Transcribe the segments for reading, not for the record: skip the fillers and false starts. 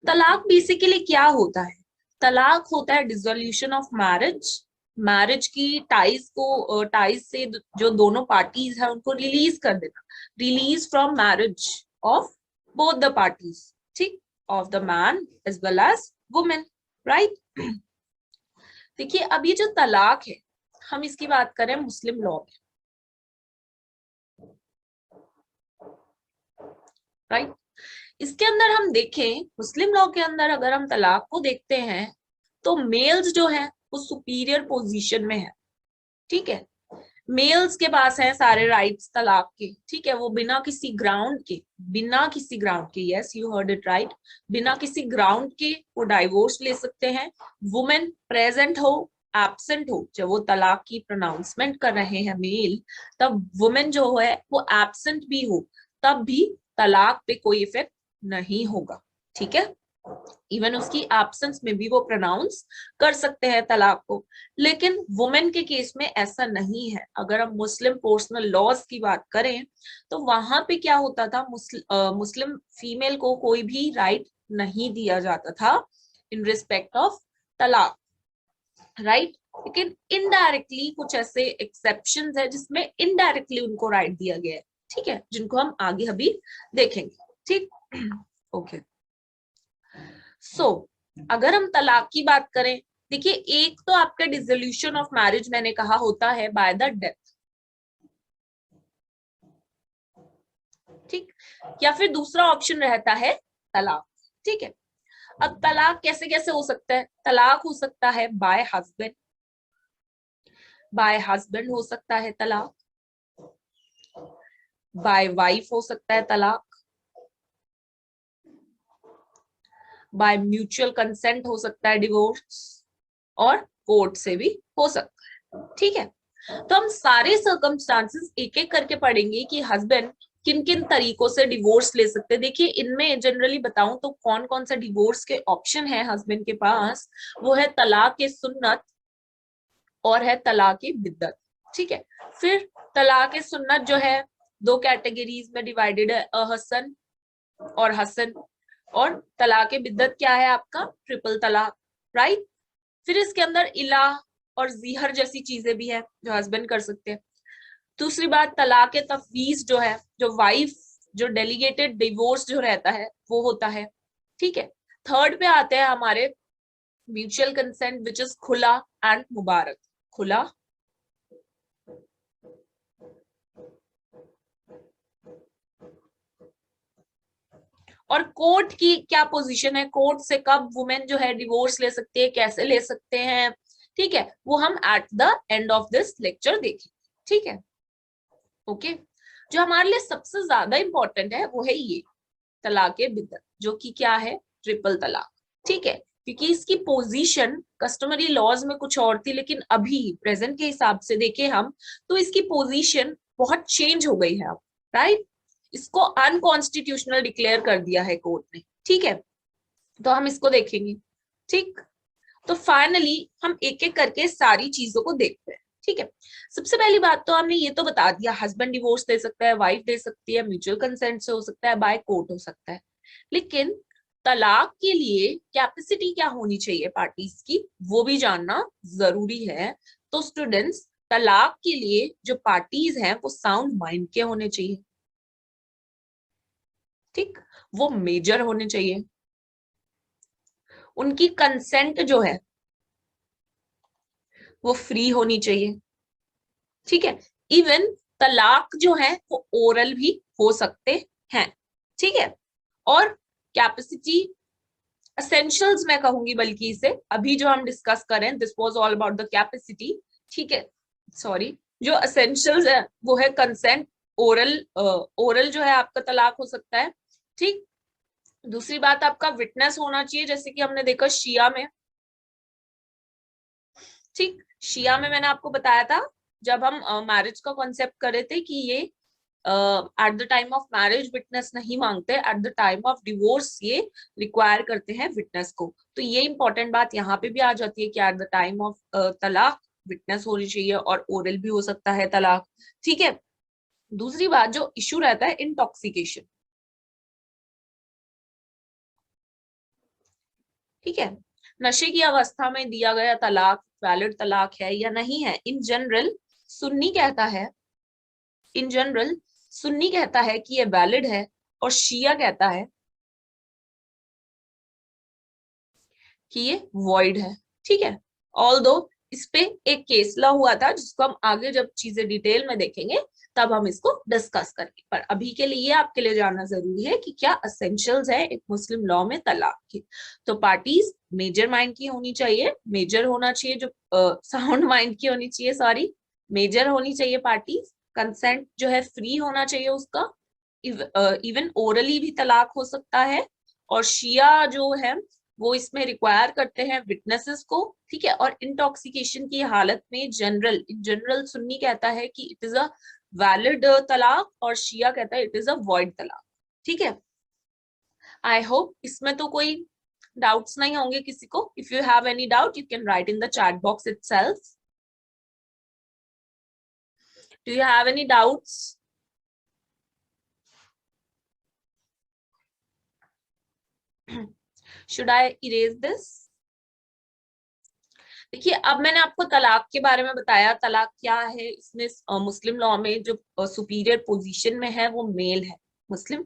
तलाक बेसिकली क्या होता है? तलाक होता है डिसोल्यूशन ऑफ मैरिज, मैरिज की टाइज से जो दोनों पार्टीज हैं उनको रिलीज कर देना, release from marriage of both the parties, ठीक, of the man as well as women, right. देखिए अब ये जो तलाक है, हम इसकी बात करें मुस्लिम लॉ में, राइट। इसके अंदर हम देखें, मुस्लिम लॉ के अंदर अगर हम तलाक को देखते हैं तो मेल्स जो है वो सुपीरियर पोजीशन में है, ठीक है। मेल्स के पास है सारे राइट्स तलाक के, ठीक है। वो बिना किसी ग्राउंड के, बिना किसी ग्राउंड के, yes you heard it right, बिना किसी ग्राउंड के वो डाइवोर्स ले सकते हैं। वुमेन प्रेजेंट हो एब्सेंट हो, जब वो तलाक की प्रोनाउंसमेंट कर रहे हैं मेल, तब वुमेन जो है वो एब्सेंट भी हो, तब भी तलाक पे कोई इफेक्ट नहीं होगा, ठीक है। इवन उसकी एब्सेंस में भी वो प्रोनाउंस कर सकते हैं तलाक को। लेकिन वुमेन के केस में ऐसा नहीं है। अगर हम मुस्लिम पर्सनल लॉज की बात करें तो वहां पे क्या होता था, मुस्लिम फीमेल को कोई भी राइट नहीं दिया जाता था इन रिस्पेक्ट ऑफ तलाक, राइट। लेकिन इनडायरेक्टली कुछ ऐसे एक्सेप्शंस है जिसमें इनडायरेक्टली उनको राइट दिया गया है, ठीक है, जिनको हम आगे अभी देखेंगे, ठीक। ओके सो अगर हम तलाक की बात करें, देखिए एक तो आपका डिसोल्यूशन ऑफ मैरिज मैंने कहा होता है बाय द डेथ, ठीक, या फिर दूसरा ऑप्शन रहता है तलाक, ठीक है। अब तलाक कैसे कैसे हो सकता है? तलाक हो सकता है बाय हस्बैंड, बाय हस्बैंड हो सकता है तलाक, बाय वाइफ हो सकता है तलाक, बाय म्यूचुअल कंसेंट हो सकता है डिवोर्स, और कोर्ट से भी हो सकता है, ठीक है। तो हम सारे सर्कमस्टांसेस एक एक करके पढ़ेंगे कि हस्बैंड किन किन तरीकों से डिवोर्स ले सकते हैं। देखिए इनमें जनरली बताऊं तो कौन कौन सा डिवोर्स के ऑप्शन है हस्बैंड के पास, वो है तलाक के सुन्नत और है तलाक की बिद्दत, ठीक है। फिर तलाक के सुन्नत जो है दो कैटेगरीज में डिवाइडेड है, अहसन और हसन, और तलाक बिद्दत क्या है आपका, ट्रिपल तलाक, राइट। फिर इसके अंदर इलाह और जीहर जैसी चीजें भी है जो हस्बैंड कर सकते हैं। दूसरी बात तलाक तफवीज जो है, जो वाइफ जो डेलीगेटेड डिवोर्स जो रहता है वो होता है, ठीक है। थर्ड पे आते हैं हमारे म्यूचुअल कंसेंट विच इज खुला एंड मुबारक, खुला और कोर्ट की क्या पोजीशन है, कोर्ट से कब वुमेन जो है डिवोर्स ले सकती है, कैसे ले सकते हैं, ठीक है, वो हम at the end of this lecture देखेंगे, ठीक है। ओके जो हमारे लिए सबसे ज्यादा इंपॉर्टेंट है वो है ये तलाक बिद्दत, जो कि क्या है, ट्रिपल तलाक, ठीक है। क्योंकि इसकी पोजीशन कस्टमरी लॉज में कुछ और थी, लेकिन अभी प्रेजेंट के हिसाब से देखें हम तो इसकी पोजीशन बहुत चेंज हो गई है अब, राइट। इसको अनकॉन्स्टिट्यूशनल डिक्लेयर कर दिया है कोर्ट ने, ठीक है। तो हम इसको देखेंगे, ठीक। तो फाइनली हम एक एक करके सारी चीजों को देखते हैं, ठीक है। सबसे पहली बात तो हमने ये तो बता दिया, हस्बैंड डिवोर्स दे सकता है, वाइफ दे सकती है, म्यूचुअल कंसेंट से हो सकता है, बाय कोर्ट हो सकता है। लेकिन तलाक के लिए कैपेसिटी क्या होनी चाहिए पार्टीज की, वो भी जानना जरूरी है। तो स्टूडेंट्स तलाक के लिए जो पार्टीज हैं वो साउंड माइंड के होने चाहिए, ठीक, वो मेजर होने चाहिए, उनकी कंसेंट जो है वो फ्री होनी चाहिए, ठीक है। इवन तलाक जो है वो ओरल भी हो सकते हैं, ठीक है। और कैपेसिटी एसेंशियल्स मैं कहूंगी, बल्कि इसे अभी जो हम डिस्कस करें this was all about the capacity, ठीक है। सॉरी, जो एसेंशियल्स है वो है कंसेंट, ओरल, ओरल जो है आपका तलाक हो सकता है, ठीक। दूसरी बात आपका विटनेस होना चाहिए, जैसे कि हमने देखा शिया में, ठीक। शिया में मैंने आपको बताया था जब हम मैरिज का कॉन्सेप्ट कर रहे थे कि ये at the time of marriage witness नहीं मांगते, at the time of divorce ये रिक्वायर करते हैं विटनेस को। तो ये इंपॉर्टेंट बात यहाँ पे भी आ जाती है कि एट द टाइम ऑफ तलाक विटनेस होनी चाहिए और ओरल भी हो सकता है तलाक, ठीक है। दूसरी बात जो इशू रहता है इंटॉक्सिकेशन, ठीक है। नशे की अवस्था में दिया गया तलाक वैलिड तलाक है या नहीं है, इन जनरल सुन्नी कहता है, इन जनरल सुन्नी कहता है कि ये वैलिड है, और शिया कहता है कि ये वॉइड है। ठीक है। ऑल दो इस पे एक केस लॉ हुआ था, जिसको हम आगे जब चीजें डिटेल में देखेंगे तब हम इसको डिस्कस करेंगे, पर अभी के लिए आपके लिए जानना जरूरी है कि क्या असेंशियल्स है एक मुस्लिम लॉ में तलाक की। तो पार्टीज मेजर माइंड की होनी चाहिए, मेजर होना चाहिए, जो साउंड माइंड की होनी चाहिए, सॉरी, मेजर होनी चाहिए पार्टीज। कंसेंट जो है फ्री होना चाहिए उसका, इवन ओरली भी तलाक हो सकता है। और शिया जो है वो इसमें रिक्वायर करते हैं विटनेसेस को। ठीक है। और इंटॉक्सिकेशन की हालत में जनरल, इन जनरल सुन्नी कहता है कि इट इज अ वैलिड तलाक, और शिया कहता है इट इज अ वॉइड तलाक। ठीक है। आई होप इसमें तो कोई डाउट्स नहीं होंगे किसी को। If you have any doubt you can write in the chat box itself. Do you have any doubts? Should I erase this? देखिए, अब मैंने आपको तलाक के बारे में बताया, तलाक क्या है इसमें। मुस्लिम लॉ में जो सुपीरियर पोजीशन में है वो मेल है, मुस्लिम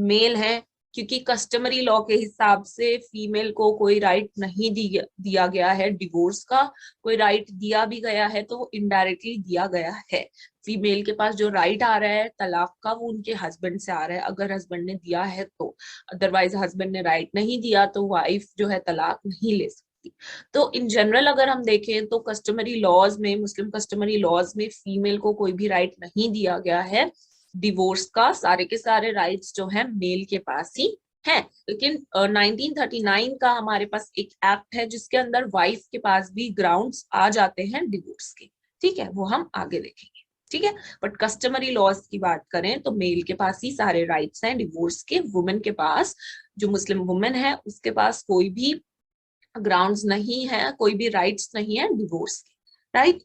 मेल है, क्योंकि कस्टमरी लॉ के हिसाब से फीमेल को कोई राइट नहीं दिया गया है डिवोर्स का। कोई राइट दिया भी गया है तो वो इनडायरेक्टली दिया गया है। फीमेल के पास जो राइट आ रहा है तलाक का वो उनके हस्बैंड से आ रहा है, अगर हस्बैंड ने दिया है तो। अदरवाइज हस्बैंड ने राइट नहीं दिया तो वाइफ जो है तलाक नहीं ले सकती। तो इन जनरल अगर हम देखें तो कस्टमरी लॉज में, मुस्लिम कस्टमरी लॉज में फीमेल को कोई भी राइट नहीं दिया गया है डिवोर्स का। सारे के सारे राइट्स जो है मेल के पास ही है। लेकिन 1939 का हमारे पास एक एक्ट है जिसके अंदर वाइफ के पास भी ग्राउंड्स आ जाते हैं डिवोर्स के। ठीक है, वो हम आगे देखेंगे। ठीक है। बट कस्टमरी लॉज की बात करें तो मेल के पास ही सारे राइट्स हैं डिवोर्स के। वुमेन के पास, जो मुस्लिम वुमेन है उसके पास कोई भी ग्राउंड्स नहीं है, कोई भी राइट्स नहीं है डिवोर्स के। राइट।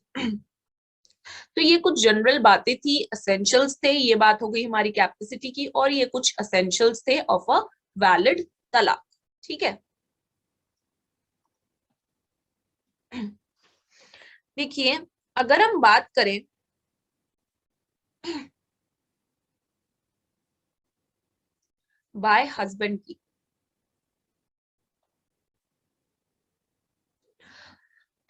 तो ये कुछ जनरल बातें थी, असेंशियल्स थे। ये बात हो गई हमारी कैपेसिटी की, और ये कुछ असेंशियल्स थे ऑफ अ वैलिड तलाक। ठीक है। देखिए, अगर हम बात करें बाय हस्बैंड की,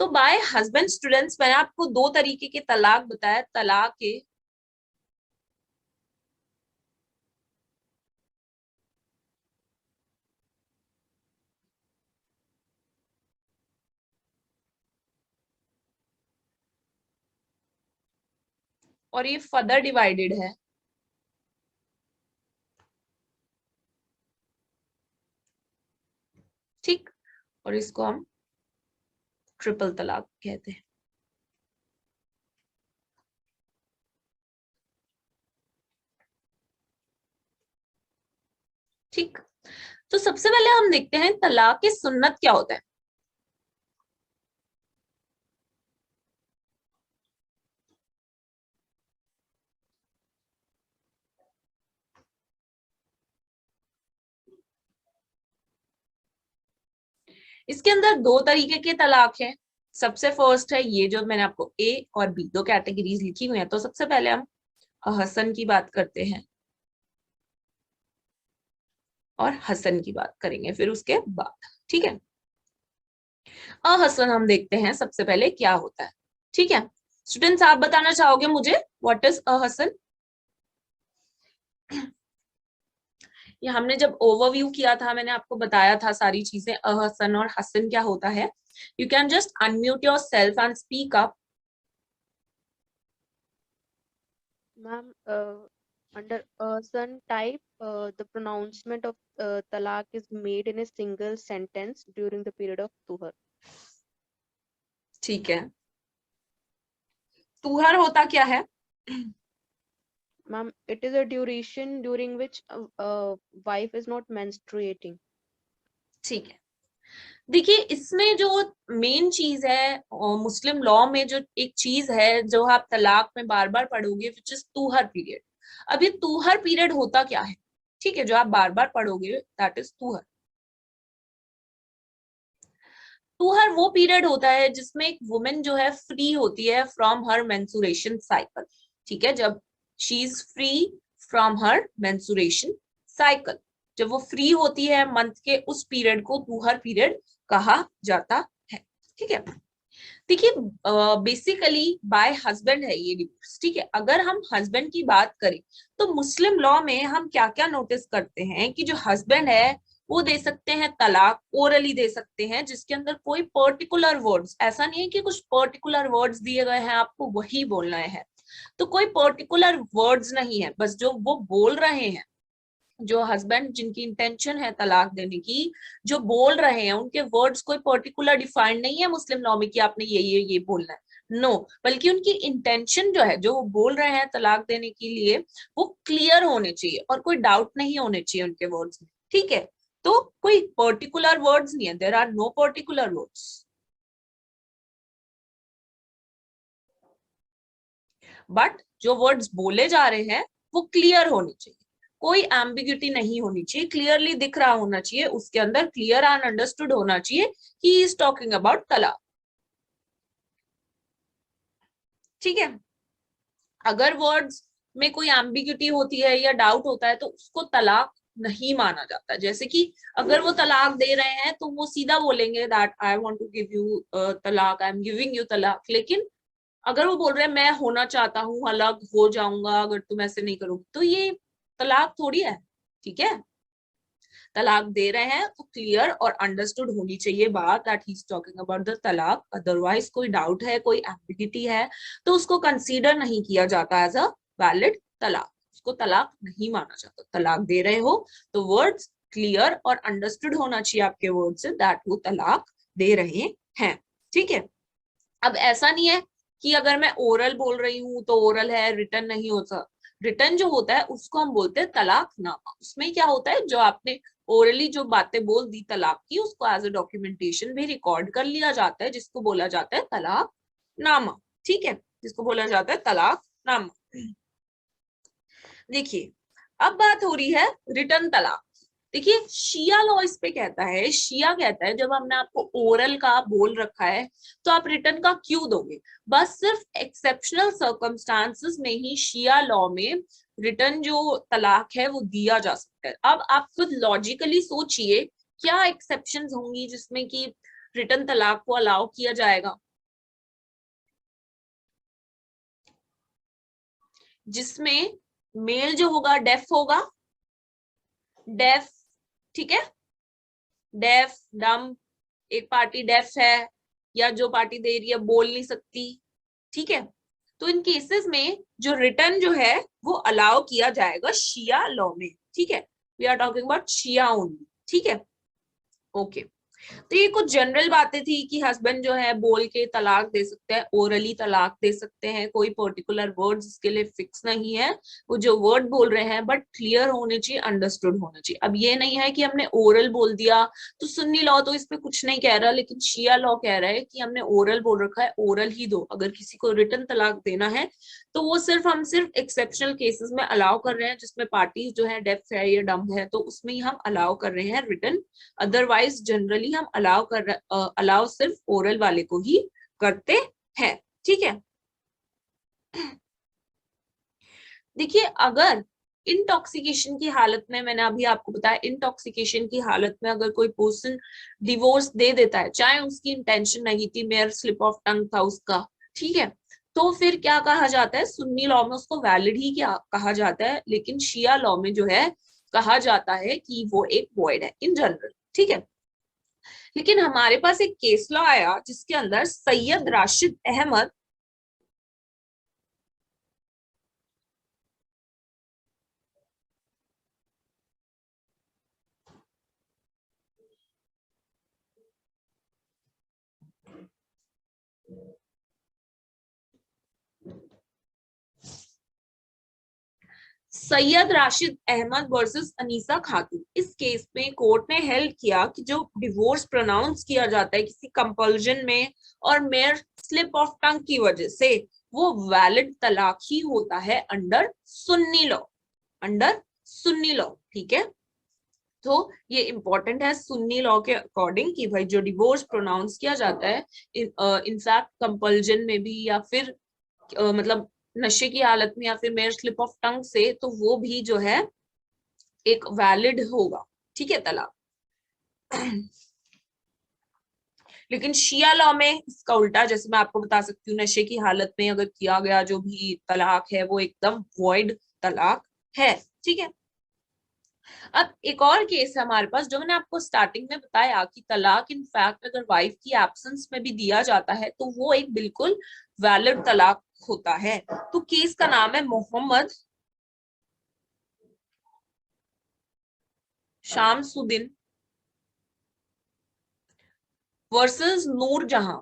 तो बाय हस्बैंड स्टूडेंट्स, मैंने आपको दो तरीके के तलाक बताया, तलाक के और ये फर्दर डिवाइडेड है। ठीक। और इसको हम ट्रिपल तलाक कहते हैं। ठीक। तो सबसे पहले हम देखते हैं तलाक की सुन्नत क्या होता है। इसके अंदर दो तरीके के तलाक है। सबसे फर्स्ट है ये जो मैंने आपको ए और बी दो कैटेगरीज लिखी हुई हैं। तो सबसे पहले हम हसन की बात करते हैं और हसन की बात करेंगे फिर उसके बाद। ठीक है। अहसन हम देखते हैं सबसे पहले क्या होता है। ठीक है। स्टूडेंट्स, आप बताना चाहोगे मुझे व्हाट इज अहसन? ये हमने जब ओवरव्यू किया था मैंने आपको बताया था सारी चीजें, अहसन और हसन क्या होता है। You can just unmute your self and speak up. Ma'am, under son type, the pronouncement of talaq is made in a single sentence during the period of tuhar. ठीक है। तुहर होता क्या है? Ma'am, it is a duration during which wife is not menstruating. ठीक है। देखिए, इसमें जो मेन चीज है मुस्लिम लॉ में, जो एक चीज है जो आप तलाक में बार बार पढ़ोगे, विच इज तूहर पीरियड। अब ये तूहर पीरियड होता क्या है? ठीक है, जो आप बार बार पढ़ोगे दैट इज तूहर। टू हर वो पीरियड होता है जिसमें एक वुमेन जो है फ्री होती है फ्रॉम हर मेंसुरेशन साइकिल, ठीक है, जब she is free from her mensuration cycle, जब वो फ्री होती है मंथ के उस पीरियड को टू हर पीरियड कहा जाता है, ठीक है। देखिए बेसिकली बाय हस्बैंड है ये डिवोर्स, ठीक है। अगर हम हस्बैंड की बात करें तो मुस्लिम लॉ में हम क्या क्या नोटिस करते हैं कि जो हस्बैंड है वो दे सकते हैं तलाक, ओरली दे सकते हैं, जिसके अंदर कोई पर्टिकुलर वर्ड्स, ऐसा नहीं है कि कुछ पर्टिकुलर वर्ड्स दिए गए हैं आपको वही बोलना है, तो कोई पर्टिकुलर वर्ड्स नहीं है, बस जो वो बोल रहे हैं, जो हस्बैंड जिनकी इंटेंशन है तलाक देने की, जो बोल रहे हैं उनके वर्ड्स कोई पर्टिकुलर डिफाइंड नहीं है मुस्लिम लॉ में कि आपने ये बोलना है, नो, बल्कि उनकी इंटेंशन जो है, जो वो बोल रहे हैं तलाक देने के लिए, वो क्लियर होने चाहिए और कोई डाउट नहीं होने चाहिए उनके वर्ड्स में, ठीक है। तो कोई पर्टिकुलर वर्ड्स नहीं है, there are no particular words, but जो वर्ड्स बोले जा रहे हैं वो क्लियर होने चाहिए, कोई एम्बिग्यूटी नहीं होनी चाहिए, क्लियरली दिख रहा होना चाहिए उसके अंदर, क्लियर एंड अंडरस्टूड होना चाहिए कि ही इज टॉकिंग अबाउट तलाक, ठीक है। अगर वर्ड्स में कोई एम्बिग्यूटी होती है या डाउट होता है तो उसको तलाक नहीं माना जाता, जैसे कि अगर वो तलाक दे रहे हैं तो वो सीधा बोलेंगे that I want to give you talaq, I am giving you तलाक, लेकिन अगर वो बोल रहे हैं मैं होना चाहता हूँ, अलग हो जाऊंगा अगर तुम ऐसे नहीं करोगे, तो ये तलाक थोड़ी है, ठीक है। तलाक दे रहे हैं तो क्लियर और अंडरस्टूड होनी चाहिए बात that he is talking about the तलाक, अदरवाइज कोई डाउट है, कोई एम्बिगिटी है तो उसको कंसीडर नहीं किया जाता एज अ वैलिड तलाक, उसको तलाक नहीं माना जाता। तलाक दे रहे हो तो वर्ड्स क्लियर और अंडरस्टूड होना चाहिए आपके वर्ड से दैट वो तलाक दे रहे हैं, ठीक है। अब ऐसा नहीं है कि अगर मैं ओरल बोल रही हूँ तो ओरल है, रिटर्न नहीं होता, रिटर्न जो होता है उसको हम बोलते हैं तलाकनामा, उसमें क्या होता है जो आपने ओरली जो बातें बोल दी तलाक की उसको एज अ डॉक्यूमेंटेशन भी रिकॉर्ड कर लिया जाता है, जिसको बोला जाता है तलाकनामा, ठीक है, जिसको बोला जाता है तलाकनामा। देखिए अब बात हो रही है रिटर्न तलाक। देखिए शिया लॉ इस पे कहता है, शिया कहता है जब हमने आपको ओरल का बोल रखा है तो आप रिटर्न का क्यों दोगे, बस सिर्फ एक्सेप्शनल सर्कमस्टांसेस में ही शिया लॉ में रिटर्न जो तलाक है वो दिया जा सकता है। अब आप खुद लॉजिकली सोचिए क्या एक्सेप्शंस होंगी जिसमें कि रिटर्न तलाक को अलाउ किया जाएगा, जिसमें मेल जो होगा डेफ होगा, डेफ, ठीक है, डेफ डम, एक पार्टी डेफ है या जो पार्टी दे रही है बोल नहीं सकती, ठीक है। तो इन केसेस में जो रिटर्न जो है वो अलाउ किया जाएगा शिया लॉ में, ठीक है, we are talking about Shia only, ठीक है, ओके। तो ये कुछ जनरल बातें थी कि हस्बैंड जो है बोल के तलाक दे सकते हैं, ओरली तलाक दे सकते हैं, कोई पर्टिकुलर वर्ड इसके लिए फिक्स नहीं है, वो जो वर्ड बोल रहे हैं बट क्लियर होने चाहिए, अंडरस्टूड होना चाहिए। अब ये नहीं है कि हमने ओरल बोल दिया तो सुन्नी लॉ तो इस पे कुछ नहीं कह रहा, लेकिन शिया लॉ कह रहा है कि हमने ओरल बोल रखा है, ओरल ही दो, अगर किसी को रिटर्न तलाक देना है तो वो हम सिर्फ एक्सेप्शनल केसेस में अलाउ कर रहे हैं जिसमें पार्टीज जो है डेफ है या डम है, तो उसमें ही हम अलाउ कर रहे हैं रिटर्न, अदरवाइज जनरली हम अलाउ सिर्फ ओरल वाले को ही करते हैं, ठीक है। देखिए अगर इंटॉक्सिकेशन की हालत में, मैंने अभी आपको बताया इंटॉक्सिकेशन की हालत में अगर कोई पर्सन डिवोर्स दे देता है, चाहे उसकी इंटेंशन नहीं थी, मेयर स्लिप ऑफ टंग था उसका, ठीक है, तो फिर क्या कहा जाता है, सुन्नी लॉ में उसको वैलिड ही क्या कहा जाता है, लेकिन शिया लॉ में जो है कहा जाता है कि वो एक वॉइड है इन जनरल, ठीक है। लेकिन हमारे पास एक केस लॉ आया जिसके अंदर सैयद राशिद अहमद सैयद राशिद अहमद वर्सेस अनीसा खातून, इस केस में कोर्ट ने हेल्ड किया कि जो डिवोर्स प्रोनाउंस किया जाता है किसी कंपल्जन में और मेयर स्लिप ऑफ टंग की वजह से, वो वैलिड तलाक ही होता है under Sunni law, under Sunni law, ठीक है। तो ये इंपॉर्टेंट है सुन्नी लॉ के अकॉर्डिंग कि भाई जो डिवोर्स प्रोनाउंस किया जाता है इनफैक्ट कंपल्जन में भी या फिर मतलब नशे की हालत में या फिर मेयर स्लिप ऑफ टंग से, तो वो भी जो है एक वैलिड होगा, ठीक है, तलाक। लेकिन शिया लॉ में इसका उल्टा, जैसे मैं आपको बता सकती हूँ, नशे की हालत में अगर किया गया जो भी तलाक है वो एकदम वॉइड तलाक है, ठीक है। अब एक और केस है हमारे पास जो मैंने आपको स्टार्टिंग में बताया कि तलाक इनफैक्ट अगर वाइफ की एब्सेंस में भी दिया जाता है तो वो एक बिल्कुल वैलिड तलाक होता है। तो केस का नाम है मोहम्मद शामसुद्दीन वर्सेस नूरजहां।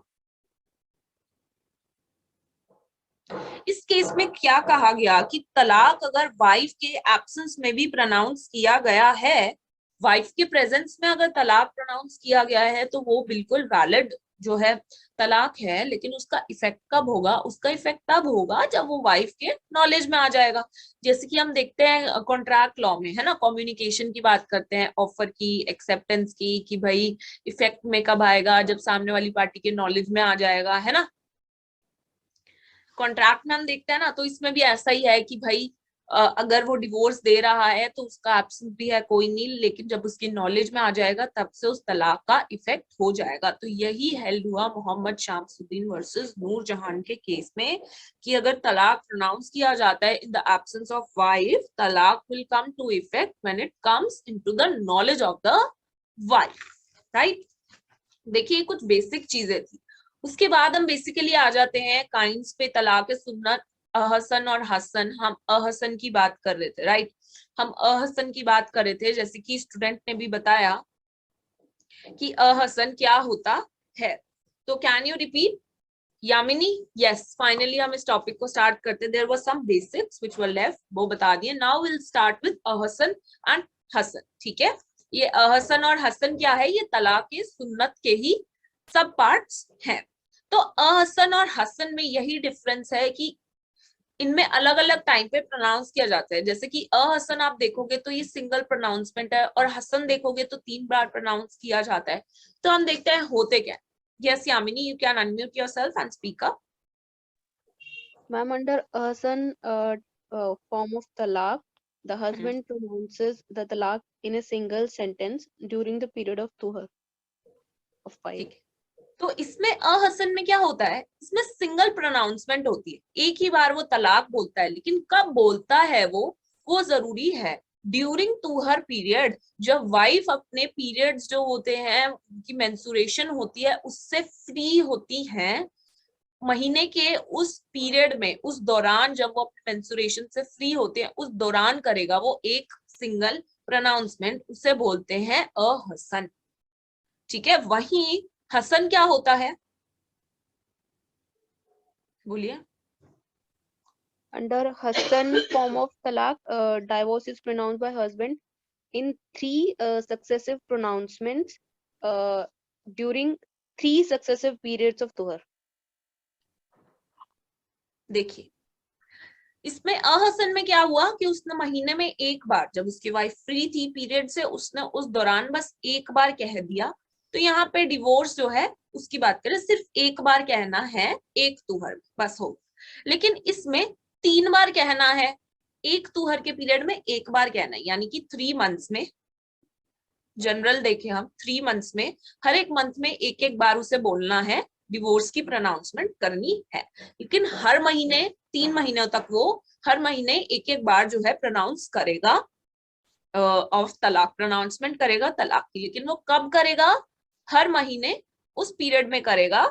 इस केस में क्या कहा गया कि तलाक अगर वाइफ के एब्सेंस में भी प्रोनाउंस किया गया है, वाइफ के प्रेजेंस में अगर तलाक प्रोनाउंस किया गया है तो वो बिल्कुल वैलिड जो है तलाक है। लेकिन उसका इफेक्ट कब होगा? उसका इफेक्ट तब होगा जब वो वाइफ के नॉलेज में आ जाएगा। जैसे कि हम देखते हैं कॉन्ट्रैक्ट लॉ में, है ना, कम्युनिकेशन की बात करते हैं, ऑफर की, एक्सेप्टेंस की, कि भाई इफेक्ट में कब आएगा? जब सामने वाली पार्टी के नॉलेज में आ जाएगा, है ना। कॉन्ट्रैक्ट में हम देखते हैं ना, तो इसमें भी ऐसा ही है कि भाई अगर वो डिवोर्स दे रहा है तो उसका एब्सेंस भी है कोई नहीं, लेकिन जब उसकी नॉलेज में आ जाएगा तब से उस तलाक का इफेक्ट हो जाएगा। तो यही हेल्ड हुआ मोहम्मद शामसुद्दीन वर्सेस नूरजहां के केस में कि अगर तलाक प्रोनाउंस किया जाता है in the absence of wife, talaq will come to effect when it comes into the knowledge of the wife, right. देखिए कुछ बेसिक चीजें थी। उसके बाद हम बेसिकली आ जाते हैं काइंड्स पे, तलाक सुन्नत, अहसन और हसन। हम अहसन की बात कर रहे थे, राइट। हम अहसन की बात कर रहे थे, जैसे कि स्टूडेंट ने भी बताया कि अहसन क्या होता है। तो can you repeat Yamini? Yes, finally हम इस टॉपिक को स्टार्ट करते। There were some basics which were left, वो बता दिए। Now will start with Ahsan and Hasan, ठीक है। ये अहसन और हसन क्या है? ये तलाक के सुन्नत के ही सब पार्ट्स हैं। तो अहसन और हसन में यही डिफरेंस है कि इनमें अलग अलग टाइम पे प्रोनाउंस किया जाता है। जैसे कि अहसन आप देखोगे तो ये सिंगल प्रोनाउंसमेंट है, और हसन देखोगे तो 3 बार प्रोनाउंस किया जाता है। तो हम देखते हैं होते क्या। Yes Yamini, you can unmute yourself and speak up. Ma'am, under Ahsan form of talaq, the husband pronounces the talaq in a single sentence during the period of tuhar of 5. ठीक है, तो इसमें अहसन में क्या होता है? इसमें सिंगल प्रोनाउंसमेंट होती है, एक ही बार वो तलाक बोलता है। लेकिन कब बोलता है वो जरूरी है। ड्यूरिंग टू हर पीरियड, जब वाइफ अपने पीरियड्स जो होते हैं, उनकी मेंसुरेशन होती है, उससे फ्री होती हैं, महीने के उस पीरियड में, उस दौरान जब वो अपने मेंसुरेशन से फ्री होते हैं, उस दौरान करेगा वो एक सिंगल प्रोनाउंसमेंट, उसे बोलते हैं अहसन, ठीक है। वहीं हसन क्या होता है? बोलिए। Under Hassan form of talaq, divorce is pronounced by husband in 3 successive pronouncements during 3 successive periods of tuhar. देखिए इसमें अहसन में क्या हुआ कि उसने महीने में एक बार, जब उसकी वाइफ फ्री थी पीरियड से, उसने उस दौरान बस एक बार कह दिया। तो यहाँ पे डिवोर्स जो है उसकी बात करें, सिर्फ एक बार कहना है, एक तुहर बस हो। लेकिन इसमें 3 बार कहना है, एक तुहर के पीरियड में एक बार कहना है, यानी कि 3 मंथ्स में, जनरल देखें हम 3 मंथ्स में, हर एक मंथ में एक एक बार उसे बोलना है, डिवोर्स की प्रोनाउंसमेंट करनी है। लेकिन हर महीने 3 महीनों तक वो हर महीने एक एक बार जो है प्रोनाउंस करेगा, ऑफ तलाक प्रोनाउंसमेंट करेगा तलाक की। लेकिन वो कब करेगा? हर महीने उस पीरियड में करेगा,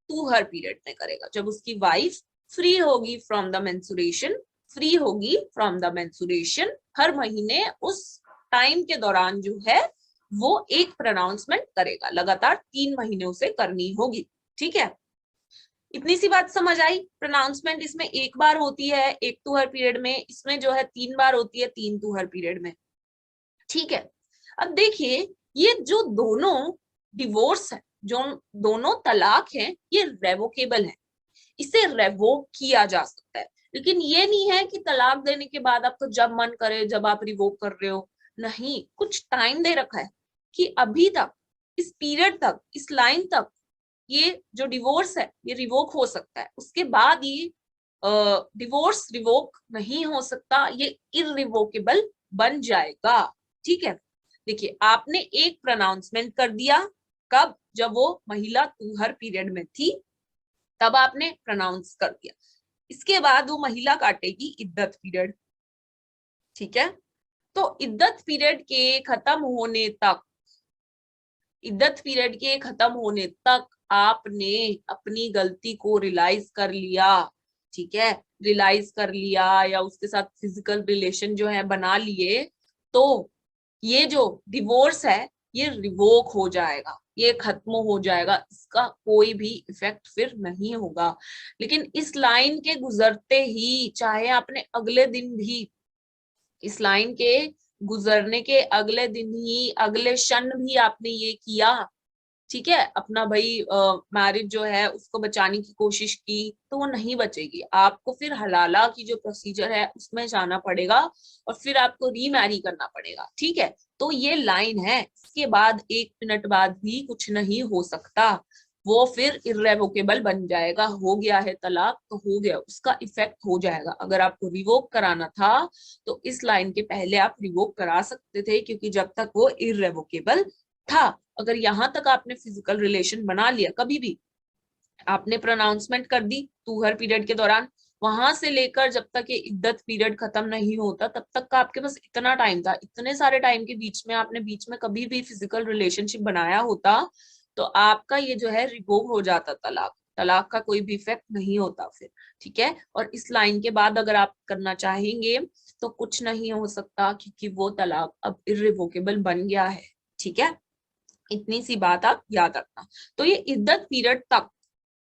टू हर पीरियड में करेगा, जब उसकी वाइफ फ्री होगी फ्रॉम द मेंसुरेशन, फ्री होगी फ्रॉम द मेंसुरेशन, हर महीने उस टाइम के दौरान जो है वो एक प्रोनाउंसमेंट करेगा, लगातार 3 महीने उसे करनी होगी, ठीक है। इतनी सी बात समझ आई। प्रोनाउंसमेंट इसमें एक बार होती है एक टू हर पीरियड में, इसमें जो है 3 बार होती है 3 टू हर पीरियड में, ठीक है। अब देखिए ये जो दोनों डिवोर्स है, जो दोनों तलाक है, ये रेवोकेबल है, इसे रेवोक किया जा सकता है। लेकिन ये नहीं है कि तलाक देने के बाद आपको जब मन करे जब आप रिवोक कर रहे हो। नहीं, कुछ टाइम दे रखा है कि अभी तक, इस पीरियड तक, इस लाइन तक ये जो डिवोर्स है ये रिवोक हो सकता है, उसके बाद ये डिवोर्स रिवोक नहीं हो सकता, ये इररिवोकेबल बन जाएगा। ठीक है, देखिए आपने एक प्रोनाउंसमेंट कर दिया, कब? जब वो महिला तुहर पीरियड में थी तब आपने प्रोनाउंस कर दिया, इसके बाद वो महिला काटेगी इद्दत पीरियड। ठीक है, तो इद्दत पीरियड के खत्म होने तक, इद्दत पीरियड के खत्म होने तक आपने अपनी गलती को रियलाइज कर लिया। ठीक है, रियलाइज कर लिया या उसके साथ फिजिकल रिलेशन जो है बना लिए, तो ये जो डिवोर्स है ये रिवोक हो जाएगा, ये खत्म हो जाएगा, इसका कोई भी इफेक्ट फिर नहीं होगा। लेकिन इस लाइन के गुजरते ही, चाहे आपने अगले दिन भी, इस लाइन के गुजरने के अगले दिन ही, अगले क्षण भी आपने ये किया, ठीक है, अपना भाई मैरिज जो है उसको बचाने की कोशिश की, तो वो नहीं बचेगी, आपको फिर हलाला की जो प्रोसीजर है उसमें जाना पड़ेगा और फिर आपको रीमैरी करना पड़ेगा। ठीक है, तो ये लाइन है, इसके बाद 1 मिनट बाद भी कुछ नहीं हो सकता, वो फिर इर्रेवोकेबल बन जाएगा। हो गया है तलाक तो हो गया, उसका इफेक्ट हो जाएगा। अगर आपको रिवोक कराना था तो इस लाइन के पहले आप रिवोक करा सकते थे, क्योंकि जब तक वो इर्रेवोकेबल था। अगर यहां तक आपने फिजिकल रिलेशन बना लिया, कभी भी आपने प्रोनाउंसमेंट कर दी तुहर पीरियड के दौरान, वहां से लेकर जब तक ये इद्दत पीरियड खत्म नहीं होता तब तक का आपके पास इतना टाइम था, इतने सारे टाइम के बीच में आपने बीच में कभी भी फिजिकल रिलेशनशिप बनाया होता तो आपका ये जो है रिवोक हो जाता, तलाक, तलाक का कोई भी इफेक्ट नहीं होता फिर। ठीक है, और इस लाइन के बाद अगर आप करना चाहेंगे तो कुछ नहीं हो सकता, क्योंकि वो तलाक अब इर्रिवोकेबल बन गया है। ठीक है, इतनी सी बात आप याद रखना। तो ये इद्दत पीरियड तक,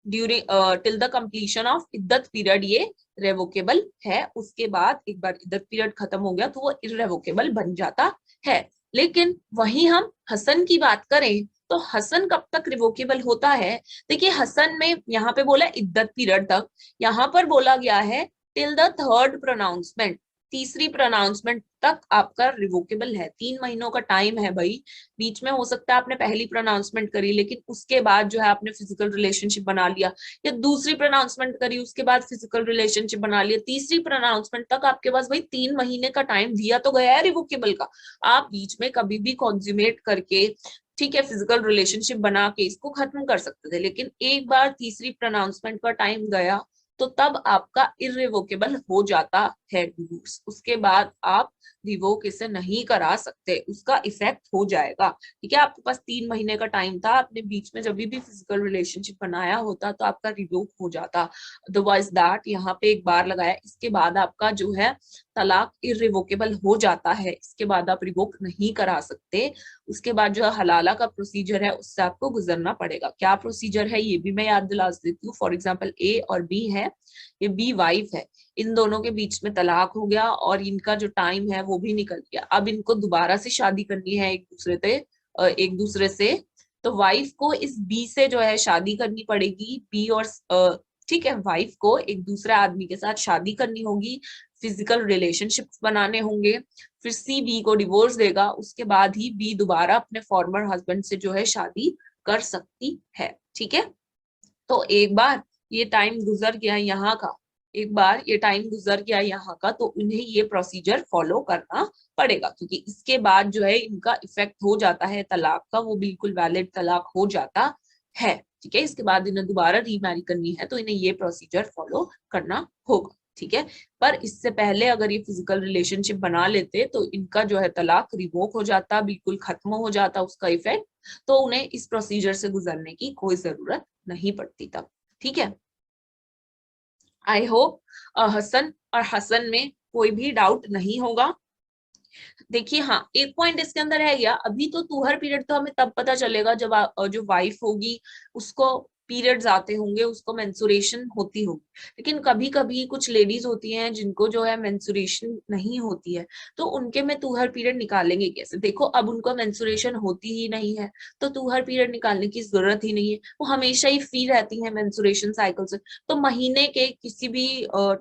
during till the completion of iddat period ये रेवोकेबल है, उसके बाद एक बार इद्दत पीरियड खत्म हो गया तो वो इररेवोकेबल बन जाता है। लेकिन वहीं हम हसन की बात करें तो हसन कब तक रिवोकेबल होता है? देखिए हसन में यहाँ पे बोला इद्दत पीरियड तक, यहाँ पर बोला गया है टिल द थर्ड प्रोनाउंसमेंट, तीसरी प्रोनाउंसमेंट तक आपका रिवोकेबल है। 3 महीनों का टाइम है भाई, बीच में हो सकता है आपने पहली प्रोनाउंसमेंट करी लेकिन उसके बाद जो है आपने फिजिकल रिलेशनशिप बना लिया, या दूसरी प्रोनाउंसमेंट करी उसके बाद फिजिकल रिलेशनशिप बना लिया, तीसरी प्रोनाउंसमेंट तक आपके पास भाई 3 महीने का टाइम दिया तो गया है रिवोकेबल का। आप बीच में कभी भी कॉन्ज्यूमेट करके, ठीक है, फिजिकल रिलेशनशिप बना के इसको खत्म कर सकते थे, लेकिन एक बार तीसरी प्रोनाउंसमेंट का टाइम गया तो तब आपका इररिवोकेबल हो जाता है डिवोर्स, उसके बाद आप रिवोक इसे नहीं करा सकते, उसका इफेक्ट हो जाएगा। ठीक है, आपके पास 3 महीने का टाइम था, आपने बीच में जब भी फिजिकल रिलेशनशिप बनाया होता तो आपका रिवोक हो जाता। अदरवाइज दैट यहाँ पे एक बार लगाया, इसके बाद आपका जो है तलाक इररिवोकेबल हो जाता है, इसके बाद आप रिवोक नहीं करा सकते। उसके बाद जो हलाला का प्रोसीजर है उससे आपको गुजरना पड़ेगा। क्या प्रोसीजर है ये भी मैं याद दिला देती हूँ। फॉर एग्जाम्पल ए और बी है, ये बी वाइफ है, इन दोनों के बीच में तलाक हो गया और इनका जो टाइम है वो भी निकल गया, अब इनको दोबारा से शादी करनी है एक दूसरे से, तो वाइफ को इस बी से जो है शादी करनी पड़ेगी। बी और ठीक है, वाइफ को एक दूसरे आदमी के साथ शादी करनी होगी, फिजिकल रिलेशनशिप्स बनाने होंगे, फिर सी बी को डिवोर्स देगा, उसके बाद ही बी दोबारा अपने फॉर्मर हस्बैंड से जो है शादी कर सकती है। ठीक है, तो एक बार ये टाइम गुजर गया यहाँ का, एक बार ये टाइम गुजर गया यहाँ का, तो उन्हें ये प्रोसीजर फॉलो करना पड़ेगा, क्योंकि इसके बाद जो है इनका इफेक्ट हो जाता है तलाक का, वो बिल्कुल वैलिड तलाक हो जाता है। ठीक है, इसके बाद इन्हें दोबारा रीमैरी करनी है तो इन्हें ये प्रोसीजर फॉलो करना होगा। ठीक है, पर इससे पहले अगर ये फिजिकल रिलेशनशिप बना लेते तो इनका जो है तलाक रिवोक हो जाता, बिल्कुल खत्म हो जाता उसका इफेक्ट, तो उन्हें इस प्रोसीजर से गुजरने की कोई जरूरत नहीं पड़ती तब। ठीक है, आई होप हसन और हसन में कोई भी डाउट नहीं होगा। देखिए हाँ, एक पॉइंट इसके अंदर है गया, अभी तो तुहर पीरियड तो हमें तब पता चलेगा जब जो वाइफ होगी उसको पीरियड्स आते होंगे, उसको मेंसुरेशन होती होगी। लेकिन कभी कभी कुछ लेडीज होती हैं जिनको जो है मेंसुरेशन नहीं होती है, तो उनके में तुहर पीरियड निकालेंगे कैसे? देखो अब उनको मेंसुरेशन होती ही नहीं है, तो तुहर पीरियड निकालने की जरूरत ही नहीं है, वो हमेशा ही फ्री रहती है मेंसुरेशन साइकिल से। तो महीने के किसी भी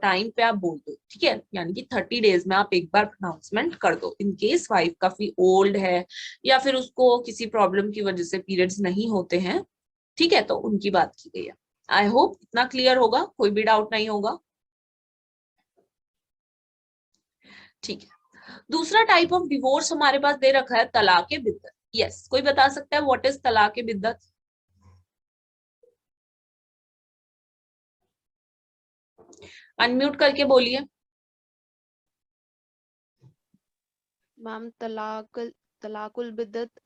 टाइम पे आप बोल दो, ठीक है, यानी कि 30 डेज में आप एक बार प्रोनाउंसमेंट कर दो। इन केस वाइफ काफी ओल्ड है या फिर उसको किसी प्रॉब्लम की वजह से पीरियड्स नहीं होते हैं, ठीक है, तो उनकी बात की गई है। आई होप इतना क्लियर होगा, कोई भी डाउट नहीं होगा। ठीक है, दूसरा टाइप ऑफ डिवोर्स हमारे पास दे रखा है तलाक बिद्दत। यस, कोई बता सकता है व्हाट इज तलाक बिद्दत? अनम्यूट करके बोलिए। Ma'am, talaqul biddat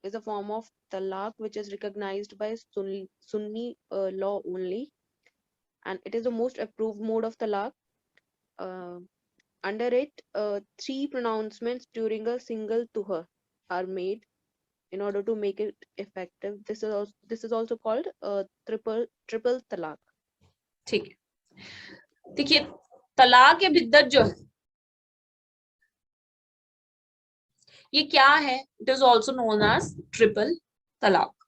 is a form of talaq which is recognized by Sunni law only, and it is the most approved mode of talaq. Uh, Under it, three pronouncements during a single tuhar are made in order to make it effective. This is also called triple talaq. ठीक है, देखिए तलाक बिद्दत जो है ये क्या है? It is also known as triple talaq.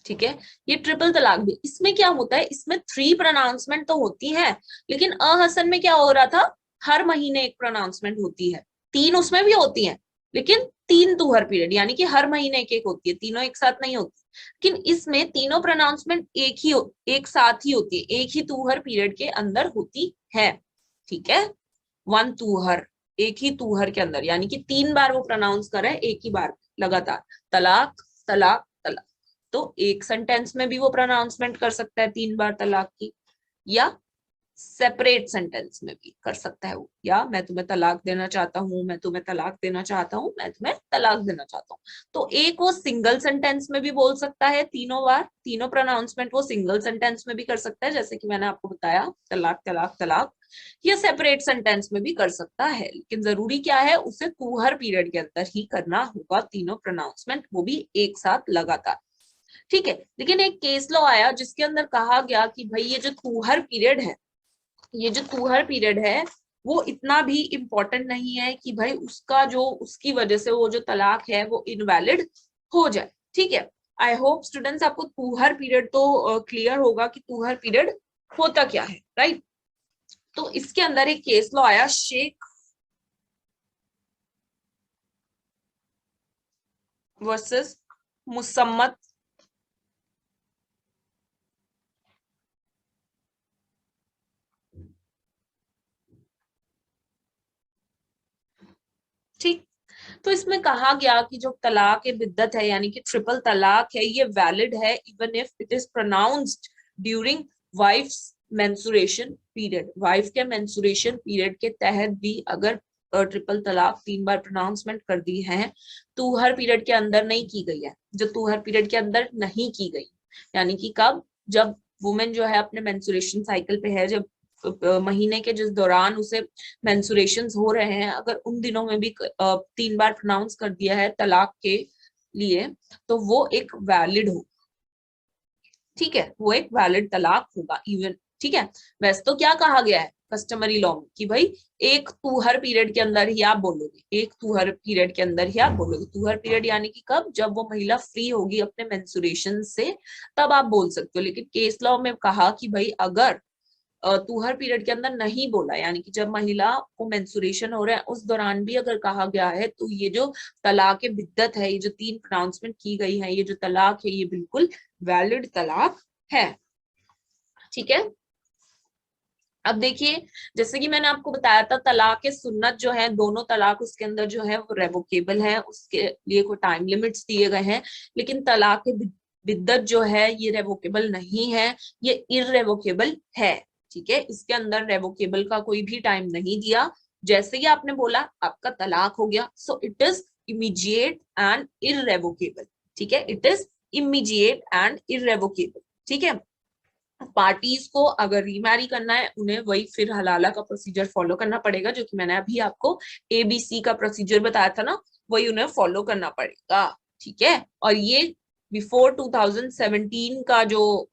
ठीक है, ये ट्रिपल तलाक भी, इसमें क्या होता है, इसमें 3 प्रोनाउंसमेंट तो होती है, लेकिन हसन में क्या हो रहा था, हर महीने एक प्रोनाउंसमेंट होती है। 3 उसमें भी होती है, लेकिन 3 तुहर पीरियड, यानी कि हर महीने एक एक होती है, तीनों एक साथ नहीं होती। लेकिन इसमें तीनों प्रोनाउंसमेंट एक साथ ही होती है, एक ही तुहर पीरियड के अंदर होती है। ठीक है, 1 तुहर, एक ही तुहर के अंदर, यानी कि 3 बार वो प्रोनाउंस कर रहा है एक ही बार लगातार, तलाक तलाक तलाक। तो एक सेंटेंस में भी वो प्रोनाउंसमेंट कर सकता है 3 बार तलाक की, या सेपरेट सेंटेंस में भी कर सकता है वो, या मैं तुम्हें तलाक देना चाहता हूँ, मैं तुम्हें तलाक देना चाहता हूँ, मैं तुम्हें तलाक देना चाहता हूँ। तो एक वो सिंगल सेंटेंस में भी बोल सकता है तीनों बार, तीनों प्रोनाउंसमेंट वो सिंगल सेंटेंस में भी कर सकता है, जैसे कि मैंने आपको बताया तलाक तलाक तलाक, या सेपरेट सेंटेंस में भी कर सकता है। लेकिन जरूरी क्या है, उसे तुहर पीरियड के अंदर ही करना होगा, तीनों प्रोनाउंसमेंट, वो भी एक साथ लगातार। ठीक है, लेकिन एक केस लॉ आया जिसके अंदर कहा गया कि भाई ये जो तुहर पीरियड है, ये जो तुहर पीरियड है वो इतना भी इम्पोर्टेंट नहीं है कि भाई उसका जो, उसकी वजह से वो जो तलाक है वो इनवैलिड हो जाए। ठीक है, आई होप स्टूडेंट्स आपको तुहर पीरियड तो क्लियर होगा कि तुहर पीरियड होता क्या है, राइट? तो इसके अंदर एक केस लॉ आया, शेख वर्सेस मुसम्मत ठीक। तो इसमें कहा गया कि जो तलाक बिद्दत है, यानी कि ट्रिपल तलाक है, ये वैलिड है even if it is pronounced during wife's mensuration period. Wife के मेंसुरेशन पीरियड के तहत भी अगर ट्रिपल तलाक 3 बार प्रोनाउंसमेंट कर दी है, तुहर पीरियड के अंदर नहीं की गई है, जो तुहर पीरियड के अंदर नहीं की गई, यानी कि कब, जब वुमेन जो है अपने मेंसुरेशन साइकिल पे है, जब महीने के जिस दौरान उसे मेंसुरेशंस हो रहे हैं, अगर उन दिनों में भी 3 बार प्रोनाउंस कर दिया है तलाक के लिए, तो वो एक वैलिड हो, ठीक है, वो एक वैलिड तलाक होगा इवन। ठीक है, वैसे तो क्या कहा गया है कस्टमरी लॉ में कि भाई एक तुहर पीरियड के अंदर ही आप बोलोगे, एक तुहर पीरियड के अंदर ही आप बोलोगे। तुहर पीरियड यानी कि कब, जब वो महिला फ्री होगी अपने मेंसुरेशन से, तब आप बोल सकते हो। लेकिन केस लॉ में कहा कि भाई अगर तुहर पीरियड के अंदर नहीं बोला, यानी कि जब महिला को मेंसुरेशन हो रहा है उस दौरान भी अगर कहा गया है, तो ये जो तलाक बिद्दत है, ये जो 3 प्रोनाउंसमेंट की गई है, ये जो तलाक है, ये बिल्कुल वैलिड तलाक है। ठीक है, अब देखिए, जैसे कि मैंने आपको बताया था तलाक सुन्नत जो है, दोनों तलाक उसके अंदर जो है वो रेवोकेबल है, उसके लिए कोई टाइम लिमिट्स दिए गए हैं। लेकिन तलाक बिद्दत जो है ये रेवोकेबल नहीं है, ये इररेवोकेबल है। ठीक है, इसके अंदर रेवोकेबल का कोई भी टाइम नहीं दिया, जैसे ही आपने बोला आपका तलाक हो गया, so it is immediate and irrevocable. ठीक है, it is immediate and irrevocable. ठीक है, पार्टीज को अगर रीमैरी करना है उन्हें वही फिर हलाला का प्रोसीजर फॉलो करना पड़ेगा, जो कि मैंने अभी आपको एबीसी का प्रोसीजर बताया था ना, वही उन्हें फॉलो करना पड़ेगा। ठीक है, और ये बिफोर 2017 का जो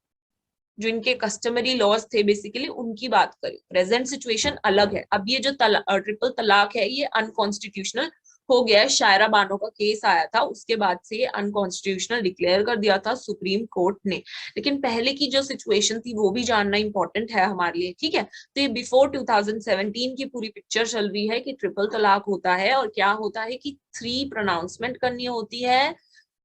इनके कस्टमरी लॉज थे बेसिकली उनकी बात करें, प्रेजेंट सिचुएशन अलग है। अब ये जो ट्रिपल तलाक है ये अनकॉन्स्टिट्यूशनल हो गया है। शायरा बानो का केस आया था, उसके बाद से ये अनकॉन्स्टिट्यूशनल डिक्लेयर कर दिया था सुप्रीम कोर्ट ने। लेकिन पहले की जो सिचुएशन थी वो भी जानना इंपॉर्टेंट है हमारे लिए, ठीक है। तो ये बिफोर 2017 की पूरी पिक्चर चल रही है कि ट्रिपल तलाक होता है और क्या होता है कि 3 प्रोनाउंसमेंट करनी होती है,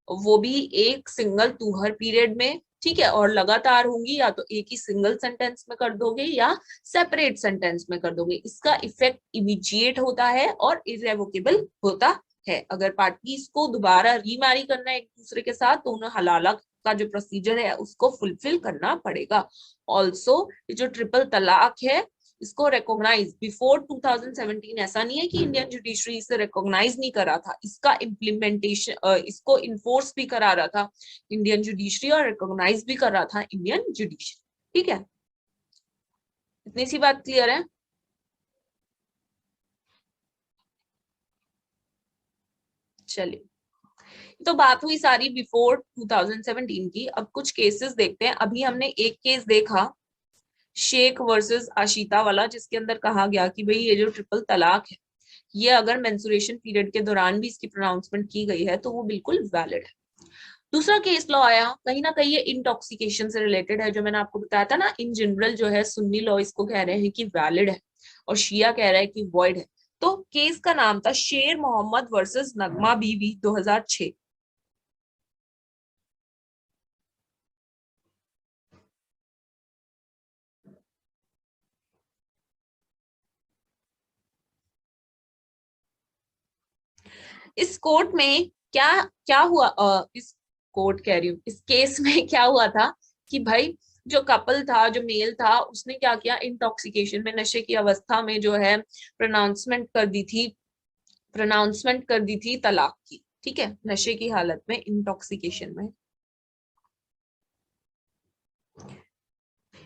वो भी एक सिंगल टूहर पीरियड में, ठीक है। और लगातार होंगी, या तो एक ही सिंगल सेंटेंस में कर दोगे या सेपरेट सेंटेंस में कर दोगे। इसका इफेक्ट इमीडिएट होता है और इरेवोकेबल होता है। अगर पार्टीज को दोबारा रीमैरी करना है एक दूसरे के साथ तो उन्हें हलाला का जो प्रोसीजर है उसको फुलफिल करना पड़ेगा। ऑल्सो ये जो ट्रिपल तलाक है इसको रिकॉग्नाइज बिफोर 2017 ऐसा नहीं है कि इंडियन जुडिशरी इसे रिकॉग्नाइज नहीं करा था, इसका इम्प्लीमेंटेशन इसको इन्फोर्स भी करा रहा था इंडियन जुडिशरी और रिकॉग्नाइज भी कर रहा था इंडियन जुडिशरी, ठीक है। इतनी सी बात क्लियर है। चलिए, तो बात हुई सारी बिफोर 2017 की। अब कुछ केसेस देखते हैं। अभी हमने एक केस देखा शेख वर्सेस आशिता वाला, जिसके अंदर कहा गया कि भाई ये जो ट्रिपल तलाक है ये अगर मेंस्ट्रुएशन पीरियड के दौरान भी इसकी प्रोनाउंसमेंट की गई है तो वो बिल्कुल वैलिड है। दूसरा केस लॉ आया, कहीं ना कहीं ये इंटॉक्सिकेशन से रिलेटेड है। जो मैंने आपको बताया था ना, इन जनरल जो है सुन्नी लॉ इसको कह रहे हैं कि वैलिड है और शिया कह रहा है कि वॉइड है। तो केस का नाम था शेर मोहम्मद वर्सेस नगमा बीवी 2006। इस कोर्ट में क्या क्या हुआ, इस कोर्ट कह रही हूँ, इस केस में क्या हुआ था कि भाई जो कपल था, जो मेल था, उसने क्या किया, इंटॉक्सिकेशन में, नशे की अवस्था में जो है प्रोनाउंसमेंट कर दी थी तलाक की, ठीक है, नशे की हालत में, इंटॉक्सिकेशन में।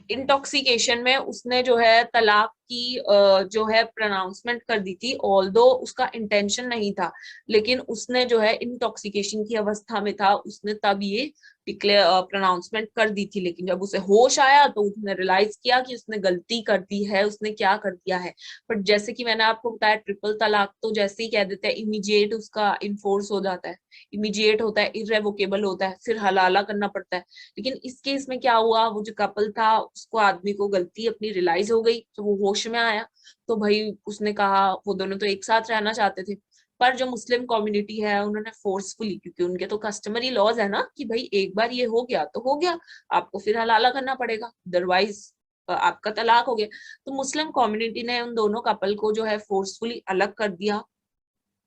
इंटॉक्सिकेशन में उसने जो है तलाक की जो है प्रोनाउंसमेंट कर दी थी, ऑल्दो उसका इंटेंशन नहीं था, लेकिन उसने जो है इंटॉक्सिकेशन की अवस्था में था, उसने तब ये डिक्लेयर प्रोनाउंसमेंट कर दी थी। लेकिन जब उसे होश आया तो उसने रियलाइज किया कि उसने गलती कर दी है, उसने क्या कर दिया है। बट जैसे कि मैंने आपको बताया, ट्रिपल तलाक तो जैसे ही कह देते हैं इमीडिएट उसका इन्फोर्स हो जाता है, इमीडिएट होता है, इरेवोकेबल होता है, फिर हलाला करना पड़ता है। लेकिन इस केस में क्या हुआ, वो जो कपल था उसको, आदमी को गलती अपनी रियलाइज हो गई तो वो होश में आया। तो भाई उसने कहा, वो दोनों तो एक साथ रहना चाहते थे, पर जो मुस्लिम कम्युनिटी है उन्होंने फोर्सफुली, क्योंकि उनके तो कस्टमरी लॉज है ना कि भाई एक बार ये हो गया तो हो गया, आपको फिर हलाला करना पड़ेगा, अदरवाइज आपका तलाक हो गया। तो मुस्लिम कम्युनिटी ने उन दोनों कपल को जो है फोर्सफुली अलग कर दिया।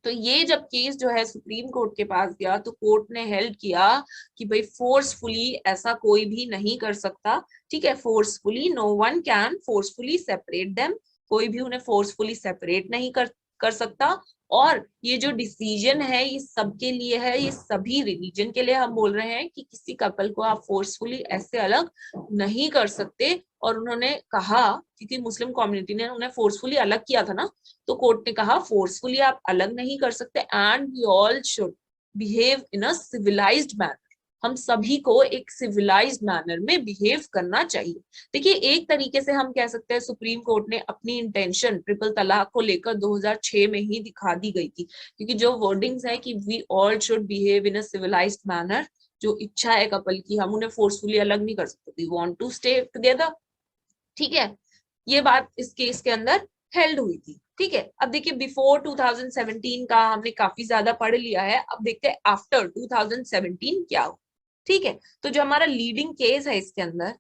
तो ये जब केस जो है सुप्रीम कोर्ट के पास गया तो कोर्ट ने हेल्ड किया कि भाई फोर्सफुली ऐसा कोई भी नहीं कर सकता, ठीक है। Forcefully no one can forcefully separate them, कोई भी उन्हें फोर्सफुली सेपरेट नहीं कर सकता। और ये जो डिसीजन है ये सबके लिए है, ये सभी रिलीजन के लिए हम बोल रहे हैं कि किसी कपल को आप फोर्सफुली ऐसे अलग नहीं कर सकते। और उन्होंने कहा, क्योंकि मुस्लिम कम्युनिटी ने उन्हें फोर्सफुली अलग किया था ना, तो कोर्ट ने कहा फोर्सफुली आप अलग नहीं कर सकते, and we all should behave in a civilised manner, हम सभी को एक सिविलाइज्ड मैनर में बिहेव करना चाहिए। देखिए, एक तरीके से हम कह सकते हैं सुप्रीम कोर्ट ने अपनी इंटेंशन ट्रिपल तलाक को लेकर 2006 में ही दिखा दी गई थी, क्योंकि जो वर्डिंग्स है कि we all should behave in a civilised manner, जो इच्छा है कपल की, हम उन्हें फोर्सफुली अलग नहीं कर सकते, we want to stay together, ठीक है। ये बात इस केस के अंदर हेल्ड हुई थी, ठीक है। अब देखिए, बिफोर 2017 का हमने काफी ज्यादा पढ़ लिया है, अब देखते हैं आफ्टर 2017 क्या हो, ठीक है। तो जो हमारा लीडिंग केस है इसके अंदर,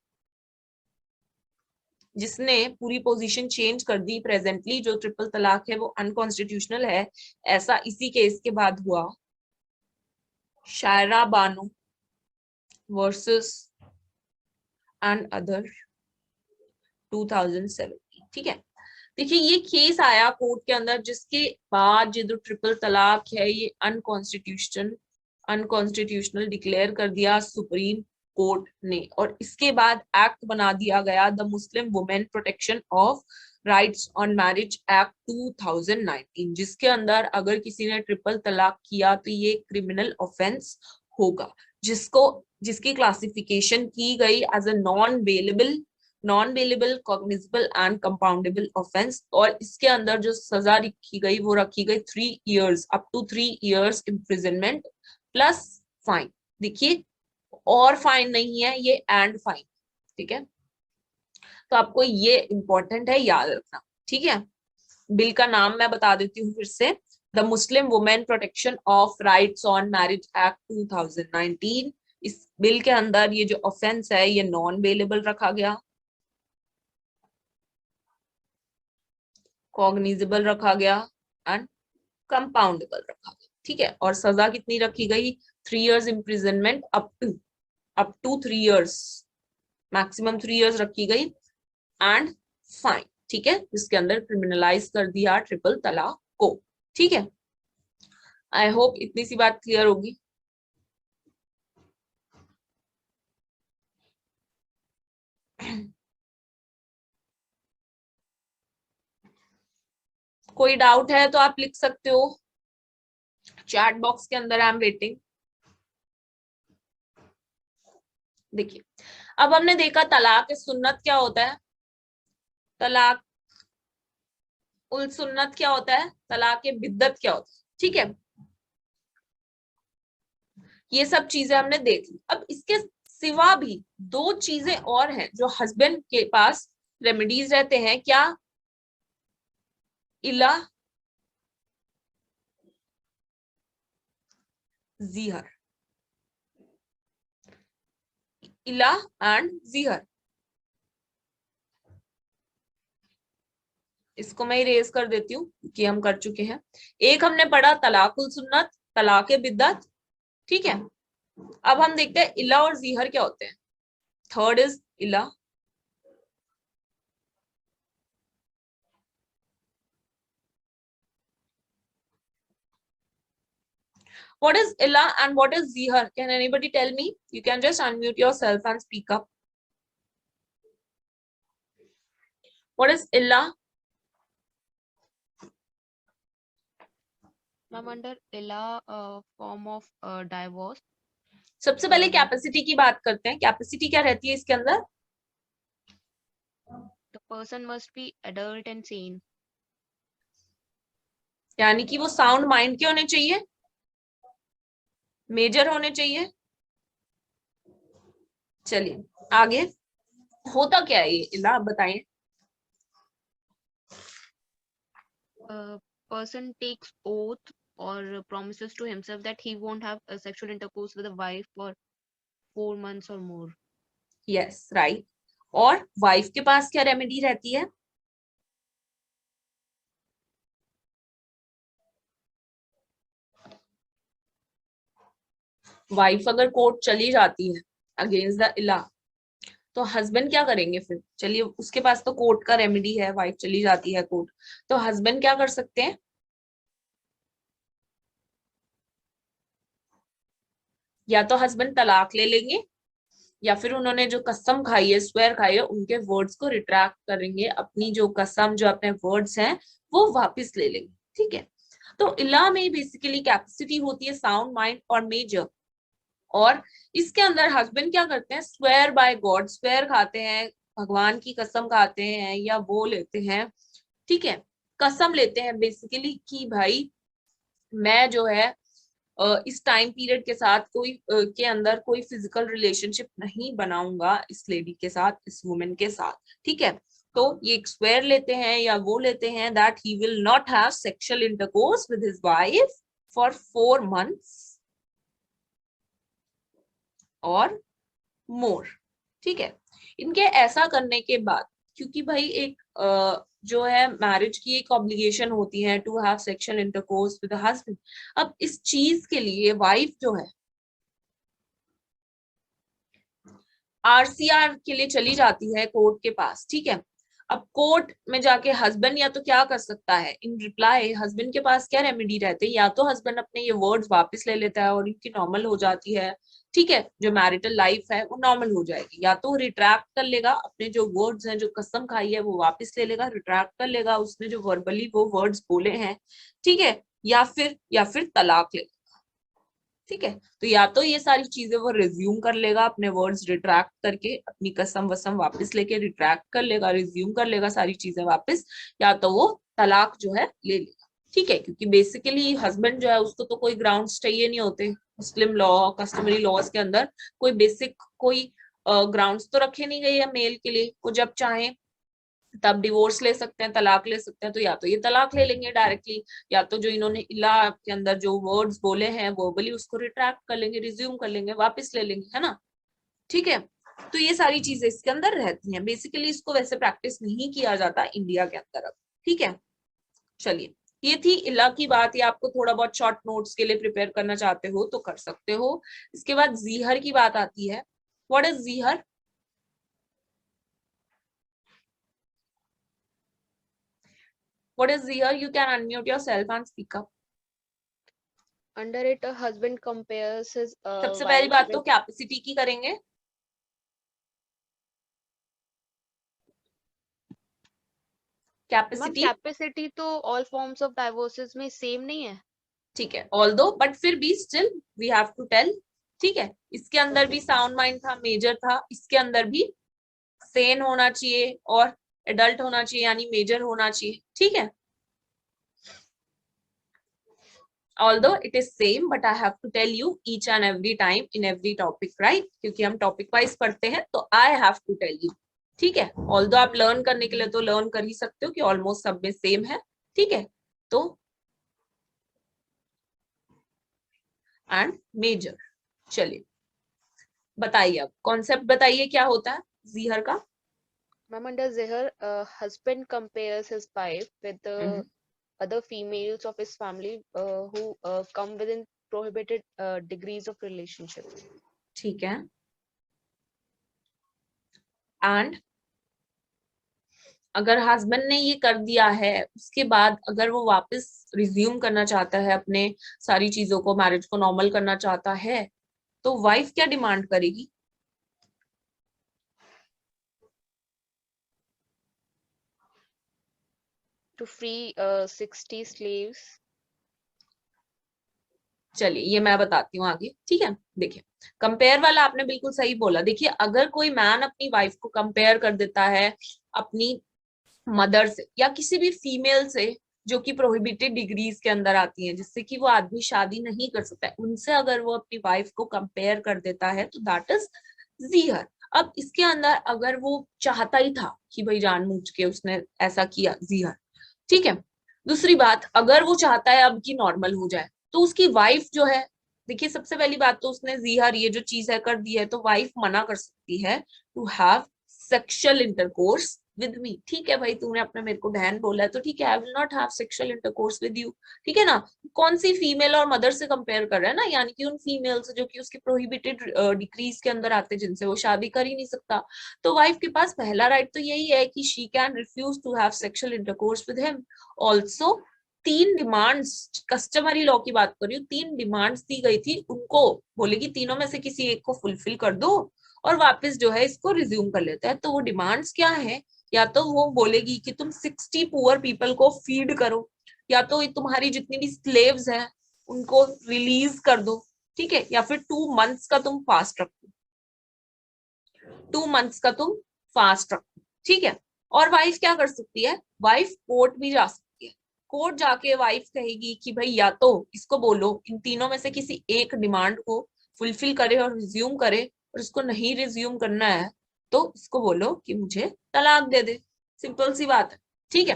जिसने पूरी पोजीशन चेंज कर दी, प्रेजेंटली जो ट्रिपल तलाक है वो अनकॉन्स्टिट्यूशनल है, ऐसा इसी केस के बाद हुआ, Shayara Bano versus and other 2017, ठीक है। देखिए, ये केस आया कोर्ट के अंदर, जिसके बाद ये जो ट्रिपल तलाक है ये अनकॉन्स्टिट्यूशनल डिक्लेयर कर दिया सुप्रीम कोर्ट ने। और इसके बाद एक्ट बना दिया गया, the Muslim women protection of rights on marriage act 2019, जिसके अंदर अगर किसी ने ट्रिपल तलाक किया तो ये क्रिमिनल ऑफेंस होगा। जिसकी क्लासिफिकेशन की गई as a non bailable cognizable and compoundable offence, और इसके अंदर जो सजा रखी गई वो रखी गई 3 years, up to 3 years imprisonment plus fine. देखिए, और फाइन नहीं है ये, एंड फाइन। ठीक है, तो आपको ये इंपॉर्टेंट है, याद रखना। ठीक है, बिल का नाम मैं बता देती हूँ फिर से, the Muslim women protection of rights on marriage act 2019। इस बिल के अंदर ये जो ऑफेंस है ये नॉन बेलेबल रखा गया, कॉग्निजेबल रखा गया एंड कंपाउंडेबल रखा गया। ठीक है, और सजा कितनी रखी गई? 3 years imprisonment up to 3 years, maximum 3 years रखी गई, एंड फाइन। ठीक है, जिसके अंदर क्रिमिनलाइज कर दिया ट्रिपल तलाक को। ठीक है, आई होप इतनी सी बात क्लियर होगी। कोई डाउट है तो आप लिख सकते हो चैट बॉक्स के अंदर, आई एम वेटिंग। देखिए, अब हमने देखा तलाक सुन्नत क्या होता है, तलाक उल सुन्नत क्या होता है, तलाक बिद्दत क्या होता है। ठीक है, ये सब चीजें हमने देख ली। अब इसके सिवा भी 2 चीजें और हैं जो हस्बैंड के पास रेमेडीज रहते हैं। क्या? इला, जीहर। इला एंड जीहर, इसको मैं इरेज कर देती हूँ कि हम कर चुके हैं। एक हमने पढ़ा तलाकुल सुन्नत, तलाक बिद्दत। ठीक है, अब हम देखते हैं इला और जीहर क्या होते हैं। थर्ड इज इला, what is illa and what is zihar? Can anybody tell me? You can just unmute yourself and speak up. What is illa? Ma'am, under ILA, form of divorce. सबसे पहले कैपेसिटी की बात करते हैं। Capacity क्या रहती है इसके अंदर? The person must be adult and sane. यानी कि वो साउंड माइंड के होने चाहिए, मेजर होने चाहिए। चलिए आगे, होता क्या है ये इला, आप बताइए। Person takes oath or promises to himself that he won't have a sexual intercourse with a wife for 4 months or more. Yes, right. और वाइफ के पास क्या रेमेडी रहती है? वाइफ अगर कोर्ट चली जाती है अगेंस्ट द इला, तो हस्बैंड क्या करेंगे फिर? चलिए, उसके पास तो कोर्ट का रेमेडी है, वाइफ चली जाती है कोर्ट, तो हस्बैंड क्या कर सकते हैं? या तो हस्बैंड तलाक ले लेंगे, या फिर उन्होंने जो कसम खाई है, स्वेयर खाई है, उनके वर्ड्स को रिट्रैक्ट करेंगे, अपनी जो कसम, जो अपने वर्ड्स हैं वो वापस ले लेंगे। ठीक है, तो इला में बेसिकली कैपेसिटी होती है साउंड माइंड और मेजर, और इसके अंदर हस्बैंड क्या करते हैं? स्वेयर बाय गॉड, स्वेयर खाते हैं, भगवान की कसम खाते हैं, या वो लेते हैं, ठीक है, कसम लेते हैं बेसिकली कि भाई मैं जो है इस टाइम पीरियड के साथ के अंदर कोई फिजिकल रिलेशनशिप नहीं बनाऊंगा इस लेडी के साथ, इस वुमेन के साथ। ठीक है, तो ये एक स्वेयर लेते हैं या वो लेते हैं that he will not have sexual intercourse with his wife for 4 months और मोर। ठीक है, इनके ऐसा करने के बाद, क्योंकि भाई एक जो है मैरिज की एक ऑब्लिगेशन होती है to have sexual intercourse with husband. अब इस चीज के लिए वाइफ जो है आरसीआर के लिए चली जाती है कोर्ट के पास। ठीक है, अब कोर्ट में जाके हस्बैंड या तो क्या कर सकता है, इन रिप्लाई हस्बैंड के पास क्या रेमेडी रहते हैं? या तो हस्बैंड अपने ये वर्ड्स वापस ले लेता है और इनकी नॉर्मल हो जाती है। ठीक है, जो मैरिटल लाइफ है वो नॉर्मल हो जाएगी, या तो रिट्रैक्ट कर लेगा, अपने जो वर्ड्स हैं, जो कसम खाई है वो वापस ले लेगा, रिट्रैक्ट कर लेगा उसने जो वर्बली वो वर्ड्स बोले हैं। ठीक है, या फिर तलाक ले। ठीक है, तो या तो ये सारी चीजें वो रिज्यूम कर लेगा, अपने वर्ड्स रिट्रैक्ट करके, अपनी कसम वसम वापस लेके रिट्रैक्ट कर लेगा, रिज्यूम कर लेगा सारी चीजें वापस, या तो वो तलाक जो है ले लेगा। ठीक है, क्योंकि बेसिकली हस्बैंड जो है उसको तो कोई ग्राउंड्स चाहिए नहीं होते, मुस्लिम लॉ कस्टमरी लॉज के अंदर कोई बेसिक कोई ग्राउंड्स तो रखे नहीं गए हैं मेल के लिए, वो जब चाहे तब डिवोर्स ले सकते हैं, तलाक ले सकते हैं, तो या तो ये तलाक ले लेंगे डायरेक्टली, या तो जो इन्होंने इला के अंदर जो वर्ड्स बोले हैं वर्बली उसको रिट्रैक्ट कर लेंगे, रिज्यूम कर लेंगे, वापस ले लेंगे, है ना। ठीक है, तो ये सारी चीजें इसके अंदर रहती हैं। बेसिकली इसको वैसे प्रैक्टिस नहीं किया जाता इंडिया के अंदर अब। ठीक है, चलिए, ये थी इला की बात। ये आपको थोड़ा बहुत शॉर्ट नोट्स के लिए प्रिपेयर करना चाहते हो तो कर सकते हो। इसके बाद जीहर की बात आती है। What is zihar? What is here? You can unmute yourself and speak up. Under it, a husband compares his सबसे पहली wife बात तो with. कैपेसिटी की करेंगे। मैम कैपेसिटी, कैपेसिटी तो ऑल फॉर्म्स ऑफ डाइवोर्सेस में सेम नहीं है। ठीक है, ऑल्दो बट फिर भी still we have to tell. ठीक है, इसके अंदर भी साउंड माइंड था, मेजर था, इसके अंदर भी सेन होना चाहिए और एडल्ट होना चाहिए, यानी मेजर होना चाहिए। ठीक है, although it is same but I have to tell you each and every time in every topic, right? क्योंकि हम टॉपिक वाइज पढ़ते हैं तो I have to tell you। ठीक है, although आप लर्न करने के लिए तो लर्न कर ही सकते हो कि ऑलमोस्ट सब में सेम है। ठीक है, तो एंड मेजर। चलिए बताइए, अब कॉन्सेप्ट बताइए क्या होता है जीहर का। मैम अंडर ज़हर, husband compares his wife with the other females of his family who come within prohibited degrees of relationship. ठीक है, एंड अगर हस्बैंड ने ये कर दिया है, उसके बाद अगर वो वापस रिज्यूम करना चाहता है अपने सारी चीजों को, मैरिज को नॉर्मल करना चाहता है, तो वाइफ क्या डिमांड करेगी? To free 60 slaves. चलिए ये मैं बताती हूँ आगे। ठीक है, देखिए कंपेयर वाला आपने बिल्कुल सही बोला। देखिए अगर कोई मैन अपनी वाइफ को कंपेयर कर देता है अपनी मदर से या किसी भी फीमेल से जो कि प्रोहिबिटेड डिग्रीज के अंदर आती हैं, जिससे कि वो आदमी शादी नहीं कर सकता है, उनसे अगर वो अपनी वाइफ को कंपेयर कर देता है तो दैट इज जीहर। अब इसके अंदर अगर वो चाहता ही था कि भाई जानबूझ के उसने ऐसा किया, जीहर। ठीक है, दूसरी बात, अगर वो चाहता है अब कि नॉर्मल हो जाए, तो उसकी वाइफ जो है, देखिए सबसे पहली बात तो उसने जीहर ये जो चीज है कर दी है, तो वाइफ मना कर सकती है to have sexual intercourse with me. ठीक है भाई, तूने अपने मेरे को बहन बोला है तो ठीक है, I will not have sexual intercourse with you. ठीक है ना, कौन सी फीमेल और मदर से कंपेयर कर रहा है ना, यानी कि उन फीमेल से जो कि उसके प्रोहिबिटेड डिक्रीज के अंदर आते, जिनसे वो शादी कर ही नहीं सकता। तो वाइफ के पास पहला राइट तो यही है कि she can refuse to have sexual intercourse with him. Also तीन डिमांड्स, कस्टमरी लॉ की बात कर रही हूँ, तीन डिमांड्स दी गई थी उनको, बोलेगी तीनों में से किसी एक को फुलफिल कर दो और वापस जो है इसको रिज्यूम कर लेता है। तो वो डिमांड्स क्या है? या तो वो बोलेगी कि तुम 60 पुअर पीपल को फीड करो, या तो तुम्हारी जितनी भी स्लेव्स हैं उनको रिलीज कर दो। ठीक है, या फिर 2 मंथ्स का तुम फास्ट रखो, 2 मंथ्स का तुम फास्ट रखो। ठीक है, और वाइफ क्या कर सकती है? वाइफ कोर्ट भी जा सकती है। कोर्ट जाके वाइफ कहेगी कि भाई या तो इसको बोलो इन तीनों में से किसी एक डिमांड को फुलफिल करे और रिज्यूम करे, और इसको नहीं रिज्यूम करना है तो इसको बोलो कि मुझे तलाक दे दे। सिंपल सी बात है। ठीक है,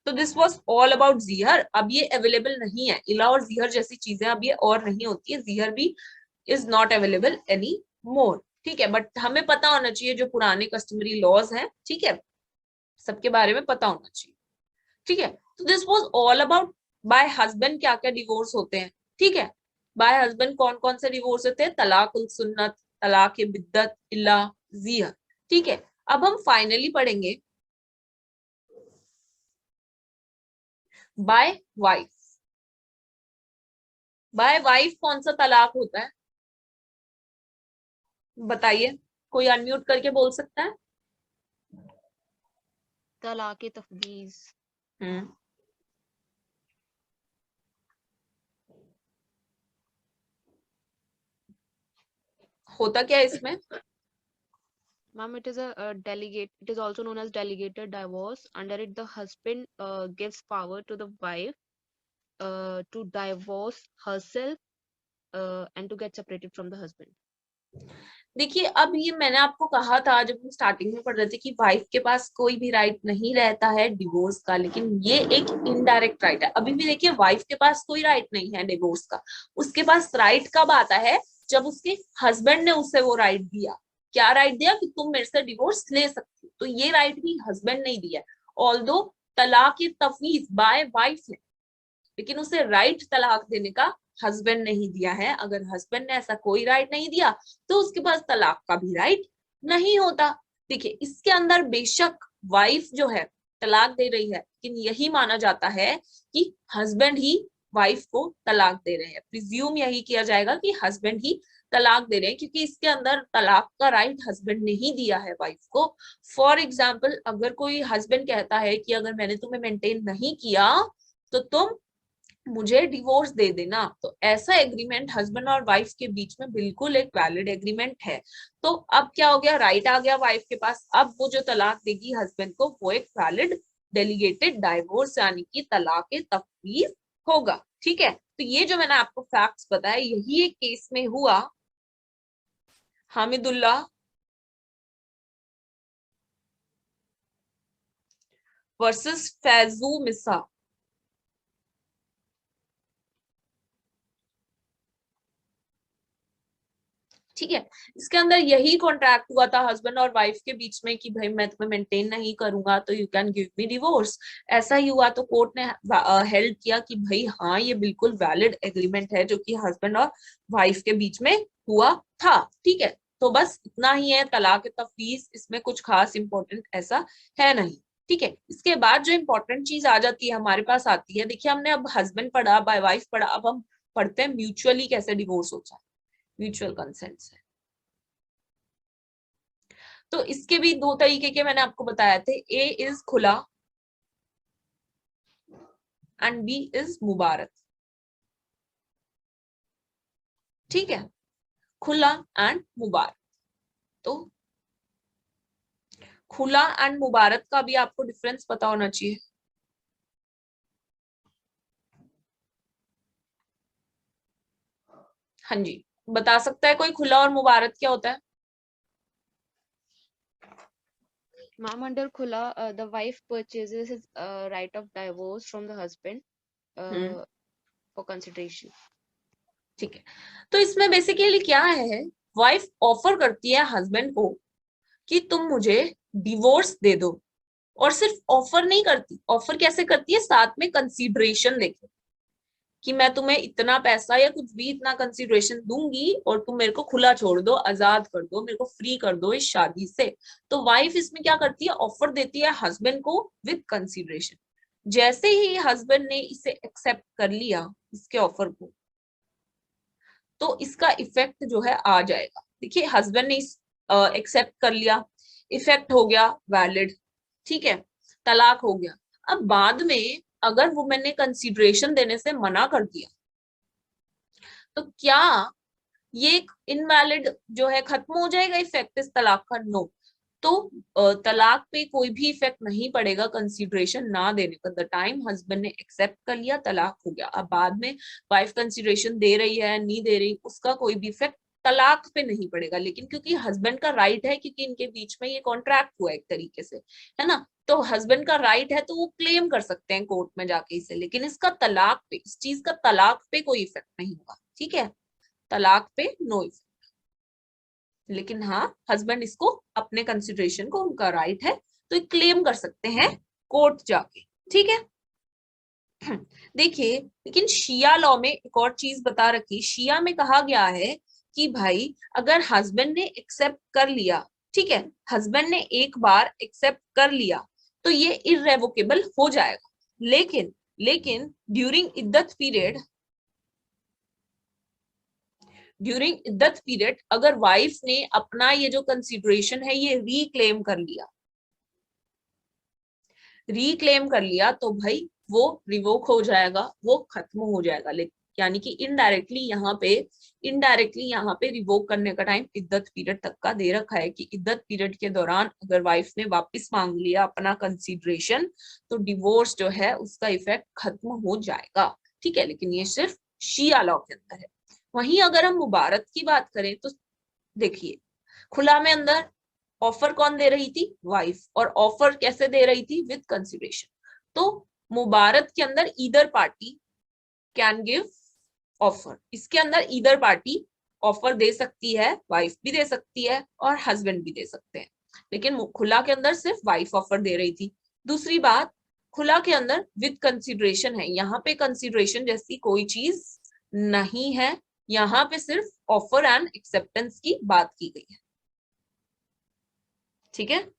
तो दिस वॉज ऑल अबाउट जीहर। अब ये अवेलेबल नहीं है, इला और जीहर जैसी चीजें अब ये और नहीं होती है, जीहर भी is not available any more. ठीक है, बट हमें पता होना चाहिए जो पुराने कस्टमरी लॉज हैं, ठीक है, सबके बारे में पता होना चाहिए। ठीक है, तो this was all about by husband क्या क्या डिवोर्स होते हैं। ठीक है, बाय हस्बैंड कौन कौन से डिवोर्स होते हैं? तलाक उल सुन्नत, तलाक बिद्दत, इल्ला, जिहर। ठीक है, अब हम फाइनली पढ़ेंगे बाय वाइफ। बाय वाइफ कौन सा तलाक होता है बताइए, कोई अनम्यूट करके बोल सकता है? तलाक तफवीज। हम्म, होता क्या है इसमें? Ma'am, it is a delegate. It is also known as delegated divorce. Under it, the husband gives power to the wife to divorce herself and to get separated from the husband. देखिए, अब ये मैंने आपको कहा था जब हम starting में पढ़ रहे थे कि वाइफ के पास कोई भी राइट नहीं रहता है डिवोर्स का, लेकिन ये एक इनडायरेक्ट राइट है। अभी भी देखिए, वाइफ के पास कोई राइट नहीं है डिवोर्स का। उसके पास राइट कब आता है? जब उसके हस्बैंड ने उसे वो राइट दिया। क्या राइट दिया? कि तुम मेरे से डिवोर्स ले सकती हो। तो ये राइट भी हस्बैंड नहीं दिया। ऑल्दो तलाक तफवीज बाय वाइफ ने, लेकिन उसे राइट तलाक देने का हस्बैंड नहीं दिया है। अगर हस्बैंड ने ऐसा कोई राइट नहीं दिया तो उसके पास तलाक का भी राइट नहीं होता। देखिए, इसके अंदर बेशक वाइफ जो है तलाक दे रही है, लेकिन यही माना जाता है कि हस्बैंड ही वाइफ को तलाक दे रहे हैं। प्रिज्यूम यही किया जाएगा कि हस्बैंड ही तलाक दे रहे हैं, क्योंकि इसके अंदर तलाक का राइट हस्बैंड ने ही दिया है वाइफ को। फॉर एग्जाम्पल, अगर कोई हस्बैंड कहता है कि अगर मैंने तुम्हें मेंटेन नहीं किया तो तुम मुझे डिवोर्स दे देना, तो ऐसा एग्रीमेंट हस्बैंड और वाइफ के बीच में बिल्कुल एक वैलिड एग्रीमेंट है। तो अब क्या हो गया? राइट आ गया वाइफ के पास। अब वो जो तलाक देगी हस्बैंड को, वो एक वैलिड डेलीगेटेड डाइवोर्स यानी कि तलाक तफवीज होगा। ठीक है, तो ये जो मैंने आपको फैक्ट्स बताया, यही एक केस में हुआ। हामिदुल्लाह वर्सेस फैजू मिसा। ठीक है, इसके अंदर यही कॉन्ट्रैक्ट हुआ था हस्बैंड और वाइफ के बीच में कि भाई मैं तुम्हें मेंटेन नहीं करूंगा तो you can give me divorce. ऐसा ही हुआ तो कोर्ट ने हेल्ड किया कि भाई हाँ, ये बिल्कुल वैलिड एग्रीमेंट है जो कि हस्बैंड और वाइफ के बीच में हुआ था। ठीक है, तो बस इतना ही है तलाक तफवीज, इसमें कुछ खास इंपॉर्टेंट ऐसा है नहीं। ठीक है, इसके बाद जो इंपॉर्टेंट चीज आ जाती है हमारे पास आती है, देखिए हमने अब हस्बैंड पढ़ा, बाय वाइफ पढ़ा, अब हम पढ़ते हैं म्यूचुअली कैसे डिवोर्स होता है, म्यूचुअल कंसेंट से। तो इसके भी दो तरीके के मैंने आपको बताया थे, ए इज खुला एंड बी इज मुबारक। ठीक है, खुला एंड मुबारक। तो खुला एंड मुबारक का भी आपको डिफरेंस पता होना चाहिए। हाँ जी, बता सकता है कोई खुला और मुबारक क्या होता है? Ma'am, under Khula, the wife purchases his right of divorce from the husband for consideration. ठीक है, तो इसमें बेसिकली क्या है, वाइफ ऑफर करती है हस्बैंड को कि तुम मुझे डिवोर्स दे दो। और सिर्फ ऑफर नहीं करती, ऑफर कैसे करती है? साथ में कंसीडरेशन लेके कि मैं तुम्हें इतना पैसा या कुछ भी इतना कंसिडरेशन दूंगी और तुम मेरे को खुला छोड़ दो, आजाद कर दो, मेरे को फ्री कर दो इस शादी से। तो वाइफ इसमें क्या करती है? ऑफर देती है हस्बैंड को विद कंसिडरेशन। जैसे ही हस्बैंड ने इसे एक्सेप्ट कर लिया, इसके ऑफर को, तो इसका इफेक्ट जो है आ जाएगा। देखिए, हस्बैंड ने एक्सेप्ट कर लिया, इफेक्ट हो गया वैलिड। ठीक है, तलाक हो गया। अब बाद में अगर वुमेन ने कंसीडरेशन देने से मना कर दिया, तो क्या ये इनवैलिड जो है खत्म हो जाएगा इफेक्ट इस तलाक का? नो। तो तलाक पे कोई भी इफेक्ट नहीं पड़ेगा कंसीडरेशन ना देने का। द टाइम हस्बैंड ने एक्सेप्ट कर लिया, तलाक हो गया। अब बाद में वाइफ कंसीडरेशन दे रही है नहीं दे रही, उसका कोई भी इफेक्ट तलाक पे नहीं पड़ेगा। लेकिन क्योंकि हस्बैंड का राइट है, क्योंकि इनके बीच में ये कॉन्ट्रैक्ट हुआ एक तरीके से, है ना, तो हस्बैंड का राइट है तो वो क्लेम कर सकते हैं कोर्ट में जाके इसे। लेकिन इसका तलाक पे, इस चीज का तलाक पे कोई इफेक्ट नहीं होगा। ठीक है, तलाक पे नो इफेक्ट। लेकिन हाँ, हस्बैंड इसको अपने कंसिडरेशन को, उनका राइट है तो क्लेम कर सकते हैं कोर्ट जाके। ठीक है, देखिए, लेकिन शिया लॉ में एक और चीज बता रखी। शिया में कहा गया है कि भाई अगर हस्बैंड ने एक्सेप्ट कर लिया, ठीक है, हस्बैंड ने एक बार एक्सेप्ट कर लिया तो ये इररेवोकेबल हो जाएगा। लेकिन लेकिन ड्यूरिंग इद्दत पीरियड अगर वाइफ ने अपना ये जो कंसिडरेशन है ये रीक्लेम कर लिया तो भाई वो रिवोक हो जाएगा, वो खत्म हो जाएगा। यानी कि इनडायरेक्टली यहाँ पे रिवोक करने का टाइम इद्दत पीरियड तक का दे रखा है कि इद्दत पीरियड के दौरान अगर वाइफ ने वापस मांग लिया अपना कंसीडरेशन तो डिवोर्स जो है उसका इफेक्ट खत्म हो जाएगा, ठीक है। लेकिन ये सिर्फ शिया लॉ के अंदर है। वहीं अगर हम मुबारत की बात करें तो देखिए, खुला में अंदर ऑफर कौन दे रही थी? वाइफ। और ऑफर कैसे दे रही थी? With consideration. तो मुबारत के अंदर either party can give offer. इसके अंदर ईदर पार्टी ऑफर दे सकती है, वाइफ भी दे सकती है और हस्बैंड भी दे सकते हैं। लेकिन खुला के अंदर सिर्फ वाइफ ऑफर दे रही थी। दूसरी बात, खुला के अंदर विद कंसिडरेशन है, यहाँ पे कंसिडरेशन जैसी कोई चीज नहीं है, यहाँ पे सिर्फ ऑफर एंड एक्सेप्टेंस की बात की गई है, ठीक है।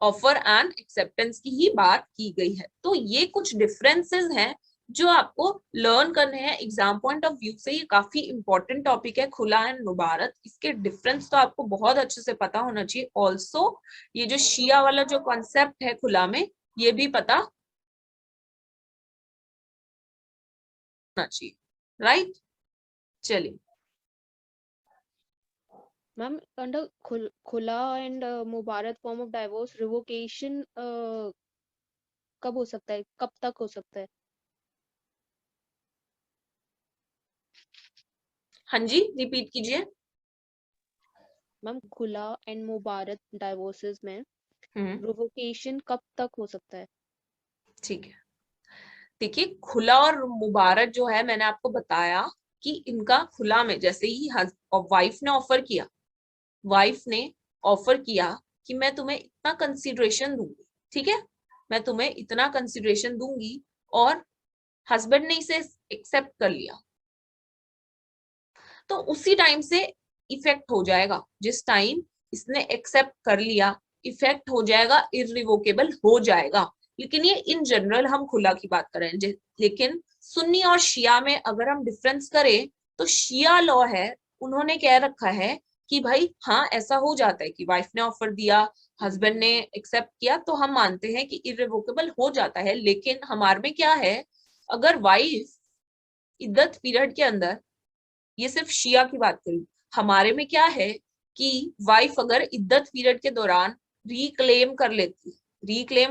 ऑफर एंड एक्सेप्टेंस की ही बात की गई है। तो ये कुछ डिफरेंसेस हैं जो आपको लर्न करने हैं एग्जाम पॉइंट ऑफ व्यू से। ये काफी इंपॉर्टेंट टॉपिक है, खुला एंड मुबारत। इसके डिफरेंस तो आपको बहुत अच्छे से पता होना चाहिए। ऑल्सो ये जो शिया वाला जो कॉन्सेप्ट है खुला में, ये भी पता होना चाहिए, राइट। चलिए मैम, अंडर खुला and Mubarak form of divorce revocation कब हो सकता है, कब तक हो सकता है? हाँ जी, रिपीट कीजिए। मैम, खुला एंड मुबारक डाइवोर्सेस में रिवोकेशन कब तक हो सकता है? ठीक है, देखिए खुला और मुबारक जो है, मैंने आपको बताया कि इनका खुला में जैसे ही वाइफ ने ऑफर किया, वाइफ ने ऑफर किया कि मैं तुम्हें इतना कंसिडरेशन दूंगी, ठीक है, मैं तुम्हें इतना कंसिडरेशन दूंगी, और हस्बैंड ने इसे एक्सेप्ट कर लिया, तो उसी टाइम से इफेक्ट हो जाएगा। जिस टाइम इसने एक्सेप्ट कर लिया, इफेक्ट हो जाएगा, इररिवोकेबल हो जाएगा। लेकिन ये इन जनरल हम खुला की बात कर रहे हैं। लेकिन सुन्नी और शिया में अगर हम डिफरेंस करें तो शिया लॉ है, उन्होंने कह रखा है कि भाई हाँ ऐसा हो जाता है कि वाइफ ने ऑफर दिया, हस्बैंड ने एक्सेप्ट किया, तो हम मानते हैं कि इररिवोकेबल हो जाता है। लेकिन हमारे में क्या है, अगर वाइफ इद्दत पीरियड के अंदर, ये सिर्फ शिया की बात करी, हमारे में क्या है कि वाइफ अगर इद्दत पीरियड के दौरान रिक्लेम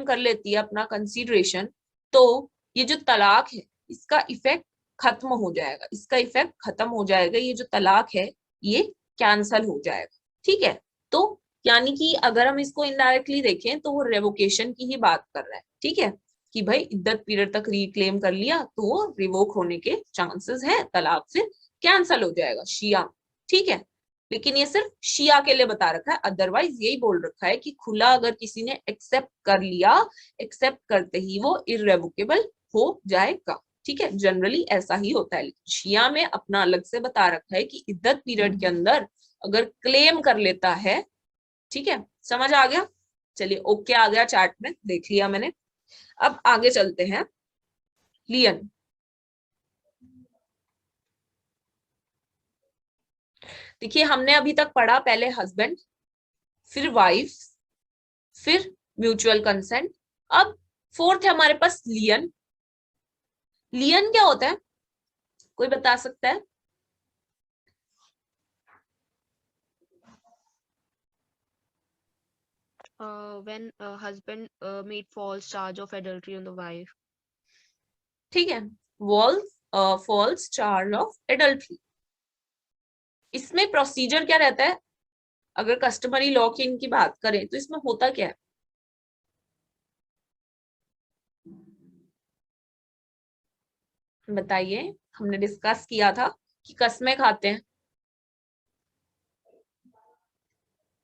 कर लेती है अपना कंसीडरेशन, तो ये जो तलाक है इसका इफेक्ट खत्म हो जाएगा, इसका इफेक्ट खत्म हो जाएगा, ये जो तलाक है ये कैंसल हो जाएगा, ठीक है। तो यानी कि अगर हम इसको इनडायरेक्टली देखें तो वो रेवोकेशन की ही बात कर रहा है, ठीक है, कि भाई इद्दत पीरियड तक रिक्लेम कर लिया तो वो रिवोक होने के चांसेस है, तलाक फिर कैंसल हो जाएगा शिया, ठीक है। लेकिन ये सिर्फ शिया के लिए बता रखा है, अदरवाइज यही बोल रखा है कि खुला अगर किसी ने एक्सेप्ट कर लिया, एक्सेप्ट करते ही वो इररेवोकेबल हो जाएगा, ठीक है। जनरली ऐसा ही होता है। लेकिन शिया में अपना अलग से बता रखा है कि इद्दत पीरियड के अंदर अगर क्लेम कर लेता है, ठीक है, समझ आ गया। चलिए ओके, आ गया, चार्ट में देख लिया मैंने। अब आगे चलते हैं। लियन, देखिए हमने अभी तक पढ़ा पहले हस्बैंड, फिर वाइफ, फिर म्यूचुअल कंसेंट। अब फोर्थ है हमारे पास लियन। लियन क्या होता है, कोई बता सकता है? When husband made false charge of adultery on the wife. ठीक है, फॉल्स चार्ज ऑफ एडल्ट्री। इसमें प्रोसीजर क्या रहता है, अगर कस्टमरी लॉ की इनकी बात करें तो इसमें होता क्या है? बताइए, हमने डिस्कस किया था कि कस्में खाते हैं,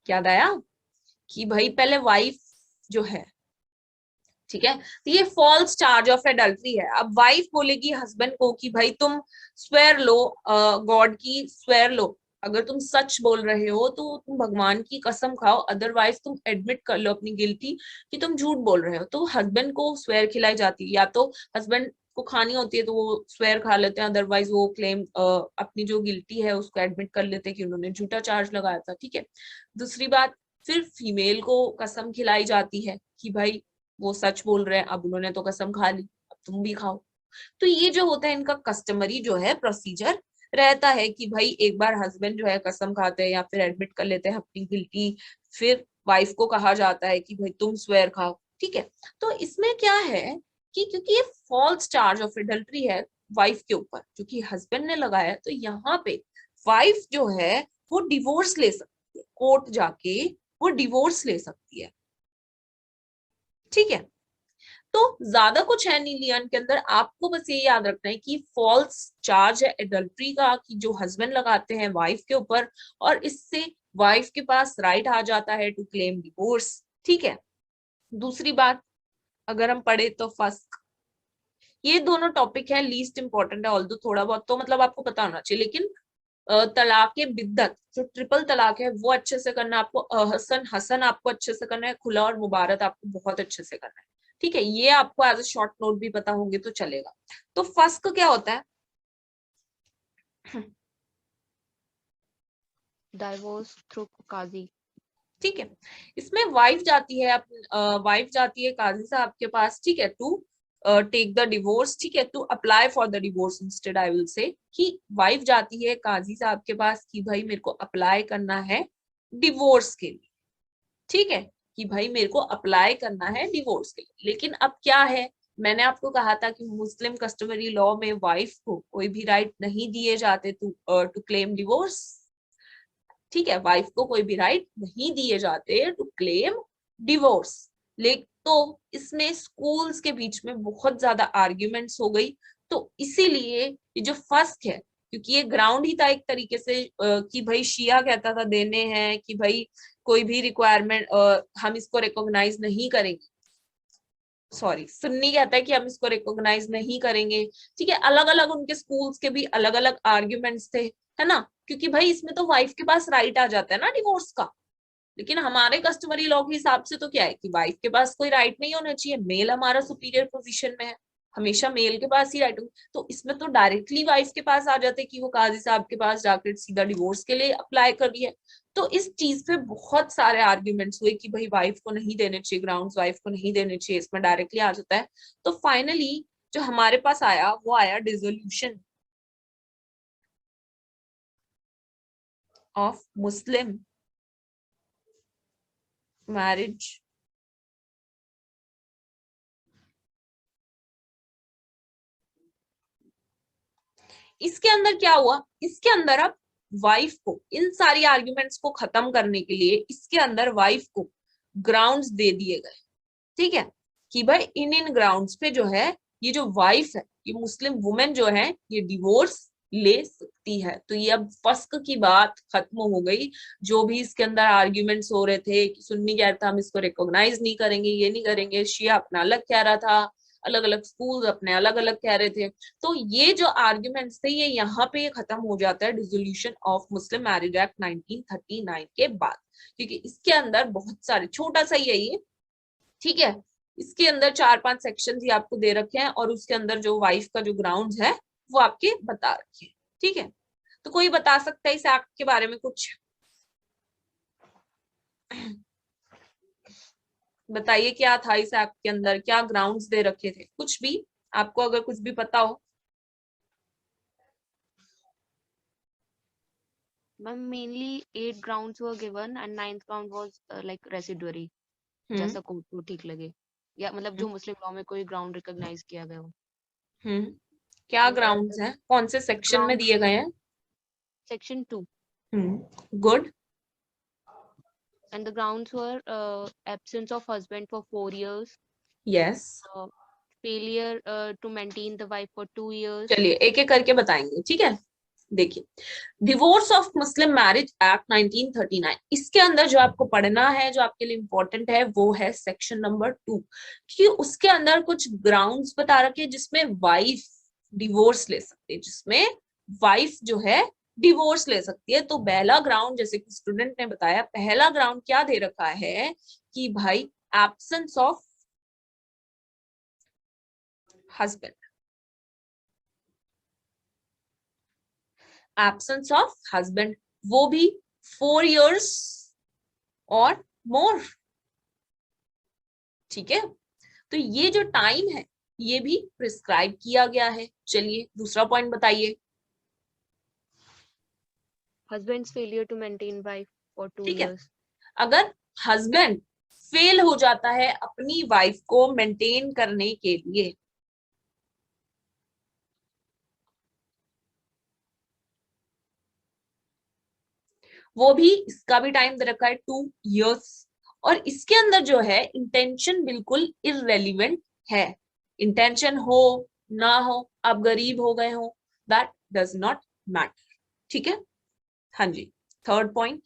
याद आया कि भाई पहले वाइफ जो है, ठीक है, तो ये फॉल्स चार्ज ऑफ एडल्ट्री है। अब वाइफ बोलेगी हस्बैंड को कि भाई तुम स्वेर लो, गॉड की स्वेर लो, अगर तुम सच बोल रहे हो तो तुम भगवान की कसम खाओ, अदरवाइज तुम एडमिट कर लो अपनी गिल्टी कि तुम झूठ बोल रहे हो। तो हस्बैंड को स्वेर खिलाई जाती है, या तो हस्बैंड को खानी होती है तो वो स्वेर खा लेते हैं, अदरवाइज वो क्लेम अपनी जो गिल्टी है उसको एडमिट कर लेते हैं कि उन्होंने झूठा चार्ज लगाया था, ठीक है। दूसरी बात, फिर फीमेल को कसम खिलाई जाती है कि भाई वो सच बोल रहे हैं, अब उन्होंने तो कसम खा ली, अब तुम भी खाओ। तो ये जो होता है इनका कस्टमरी जो है प्रोसीजर रहता है कि भाई एक बार हस्बैंड जो है कसम खाते हैं या फिर एडमिट कर लेते हैं अपनी गिल्टी, फिर वाइफ को कहा जाता है कि भाई तुम स्वेयर खाओ। ठीक है, तो इसमें क्या है कि क्योंकि ये फॉल्स चार्ज ऑफ एडल्ट्री है वाइफ के ऊपर, क्योंकि हस्बैंड ने लगाया, तो यहाँ पे वाइफ जो है वो डिवोर्स ले सकती है, कोर्ट जाके वो डिवोर्स ले सकती है। ठीक है, तो ज्यादा कुछ है नहीं लियान के अंदर, आपको बस ये याद रखना है कि फॉल्स चार्ज है एडल्ट्री का कि जो हस्बैंड लगाते हैं वाइफ के ऊपर, और इससे वाइफ के पास राइट आ जाता है टू क्लेम डिवोर्स। ठीक है, दूसरी बात अगर हम पढ़े तो फस्क, ये दोनों टॉपिक है लीस्ट इंपॉर्टेंट है, ऑल्दो थोड़ा बहुत तो मतलब आपको पता होना चाहिए, लेकिन तलाक बिद्दत जो ट्रिपल तलाक है वो अच्छे से करना है आपको, हसन हसन आपको अच्छे से करना है, खुला और मुबारक आपको बहुत अच्छे से करना है। ठीक है, ये आपको एज ए शॉर्ट नोट भी पता होंगे तो चलेगा। तो फस्क क्या होता है? Divorce through काजी। ठीक है, इसमें वाइफ जाती है वाइफ जाती है काजी साहब के पास, ठीक है, टू टेक द डिवोर्स, ठीक है, to apply for the divorce instead, I will say कि वाइफ जाती है काजी साहब के पास कि भाई मेरे को अप्लाई करना है डिवोर्स के लिए। ठीक है, कि भाई मेरे को अप्लाई करना है डिवोर्स के लिए, लेकिन अब क्या है, मैंने आपको कहा था कि मुस्लिम कस्टमरी लॉ में वाइफ को कोई भी राइट नहीं दिए जाते टू क्लेम डिवोर्स। ठीक है, वाइफ को कोई भी राइट नहीं दिए जाते टू क्लेम डिवोर्स। लेकिन तो इसमें स्कूल्स के बीच में बहुत ज्यादा आर्ग्यूमेंट्स हो गई, तो इसीलिए ये जो फर्स्ट है, क्योंकि ये ग्राउंड ही था एक तरीके से कि भाई शिया कहता था देने हैं कि भाई कोई भी रिक्वायरमेंट हम इसको रिकॉग्नाइज नहीं करेंगे, सॉरी सुन्नी कहता है कि हम इसको रिकॉग्नाइज नहीं करेंगे। ठीक है, अलग अलग उनके स्कूल्स के भी अलग अलग आर्ग्यूमेंट्स थे, है ना, क्योंकि भाई इसमें तो वाइफ के पास राइट आ जाता है ना डिवोर्स का, लेकिन हमारे कस्टमरी लॉ के हिसाब से तो क्या है कि वाइफ के पास कोई राइट नहीं होना चाहिए, मेल हमारा सुपीरियर पोजीशन में है, हमेशा मेल के पास ही राइट हो। तो इसमें तो डायरेक्टली वाइफ के पास आ जाते कि वो काजी साहब के पास जाकर सीधा डिवोर्स के लिए अप्लाई कर रही है। तो इस चीज पे बहुत सारे आर्ग्यूमेंट्स हुए कि भाई वाइफ को नहीं देने चाहिए, ग्राउंड्स वाइफ को नहीं देने चाहिए, इसमें डायरेक्टली आ जाता है। तो फाइनली जो हमारे पास आया वो आया डिसोल्यूशन ऑफ मुस्लिम मैरिज। इसके अंदर क्या हुआ, इसके अंदर अब वाइफ को इन सारी आर्ग्यूमेंट्स को खत्म करने के लिए इसके अंदर वाइफ को ग्राउंड्स दे दिए गए। ठीक है, कि भाई इन इन ग्राउंड्स पे जो है ये जो वाइफ है, ये मुस्लिम वुमेन जो है ये डिवोर्स ले सकती है। तो ये अब फस्क की बात खत्म हो गई। जो भी इसके अंदर आर्ग्यूमेंट्स हो रहे थे कि सुन्नी कह रहा था हम इसको रिकॉग्नाइज नहीं करेंगे, ये नहीं करेंगे, शिया अपना अलग कह रहा था, अलग अलग स्कूल अपने अलग अलग कह रहे थे, तो ये जो आर्ग्यूमेंट्स थे ये यहाँ पे खत्म हो जाता है dissolution of Muslim marriage act 1939 के बाद, क्योंकि इसके अंदर बहुत सारे, छोटा सा ही है ये, ठीक है, इसके अंदर 4-5 सेक्शन ही आपको दे रखे हैं और उसके अंदर जो वाइफ का जो ग्राउंड्स है वो आपके बता रखे हैं। ठीक है, तो कोई बता सकता है इस एक्ट के बारे में कुछ? बताइए क्या था इस एक्ट के अंदर, क्या ग्राउंड्स दे रखे थे, कुछ भी आपको अगर कुछ भी पता हो। Ma'am, mainly 8 grounds were given and 9th ground was like residuary, हम्म जैसा कोर्ट को ठीक लगे, या मतलब जो मुस्लिम लॉ में कोई ग्राउंड रिकॉग्नाइज किया गया हो। हम्म क्या And ग्राउंड्स हैं, कौन से सेक्शन में ground दिए गए हैं? section 2, good. and the grounds were absence of husband for 4 years, yes, failure to maintain the wife for 2 years. चलिए एक एक करके बताएंगे। ठीक है, देखिए divorce of Muslim marriage act 1939, इसके अंदर जो आपको पढ़ना है, जो आपके लिए इंपॉर्टेंट है, वो है सेक्शन नंबर 2, कि उसके अंदर कुछ ग्राउंड्स बता रखे जिसमें वाइफ डिवोर्स ले सकती है, जिसमें वाइफ जो है डिवोर्स ले सकती है। तो पहला ग्राउंड, जैसे कि स्टूडेंट ने बताया, पहला ग्राउंड क्या दे रखा है कि भाई absence of husband, absence of husband, वो भी 4 years और मोर। ठीक है, तो ये जो टाइम है ये भी प्रिस्क्राइब किया गया है। चलिए दूसरा पॉइंट बताइए। Husband's failure to maintain wife for 2 ठीक है, years. अगर हस्बैंड फेल हो जाता है अपनी वाइफ को मेंटेन करने के लिए, वो भी, इसका भी टाइम दे रखा है 2 years, और इसके अंदर जो है इंटेंशन बिल्कुल इररेलीवेंट है। इंटेंशन हो ना हो, आप गरीब हो गए हो, दैट डज नॉट मैटर। ठीक है, हाँ जी। Third point.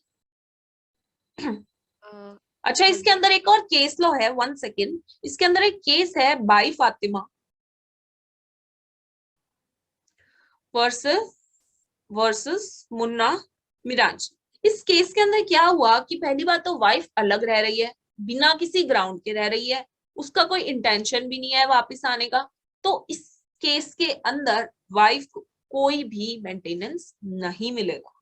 Uh, अच्छा, इसके अंदर एक और केस लॉ है, 1 सेकेंड। इसके अंदर एक केस है by Fatima versus versus Munna Miraj. इस केस के अंदर क्या हुआ कि पहली बात तो वाइफ अलग रह रही है, बिना किसी ग्राउंड के रह रही है, उसका कोई इंटेंशन भी नहीं है वापस आने का। तो इस केस के अंदर वाइफ को कोई भी मेंटेनेंस नहीं मिलेगा।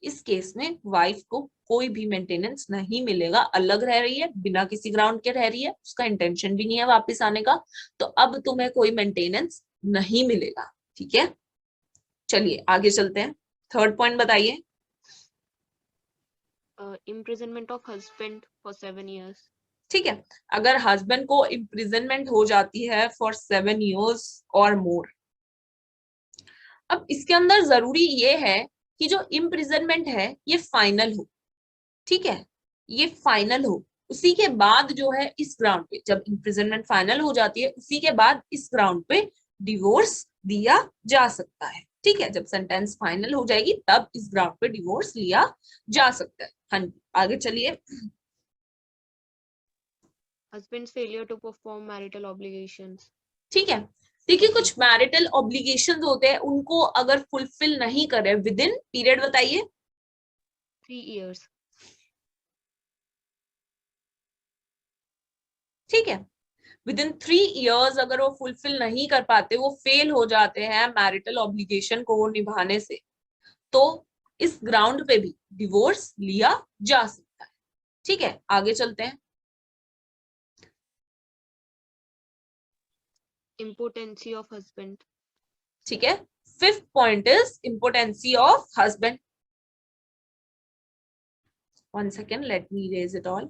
इस केस में वाइफ को कोई भी मेंटेनेंस नहीं मिलेगा, अलग रह रही है, बिना किसी ग्राउंड के रह रही है, उसका इंटेंशन भी नहीं है वापस आने का, तो अब तुम्हें कोई मेंटेनेंस नहीं मिलेगा। ठीक है, चलिए आगे चलते हैं। थर्ड पॉइंट बताइए। imprisonment of husband for 7 years. ठीक है, अगर हस्बैंड को इम्प्रिजनमेंट हो जाती है फॉर 7 years और मोर। अब इसके अंदर जरूरी ये है कि जो इम्प्रिजनमेंट है ये फाइनल हो। ठीक है, ये फाइनल हो, उसी के बाद जो है इस ग्राउंड पे, जब इम्प्रिजनमेंट फाइनल हो जाती है उसी के बाद इस ग्राउंड पे डिवोर्स दिया जा सकता है। ठीक है, जब सेंटेंस फाइनल हो जाएगी तब इस ग्राउंड पे डिवोर्स लिया जा सकता है। हाँ जी, आगे चलिए। Husband's failure to perform marital obligations. ठीक है, देखिए कुछ मैरिटल ऑब्लिगेशंस होते हैं, उनको अगर फुलफिल नहीं करे विद इन पीरियड, बताइए। 3 years. ठीक है, विद इन 3 years अगर वो फुलफिल नहीं कर पाते, वो फेल हो जाते हैं मैरिटल ऑब्लिगेशन को निभाने से, तो इस ग्राउंड पे भी डिवोर्स लिया जा सकता है। ठीक है, आगे चलते हैं। Impotency of husband. ठीक है, fifth point is importancy of husband. 1 second, let me raise it all.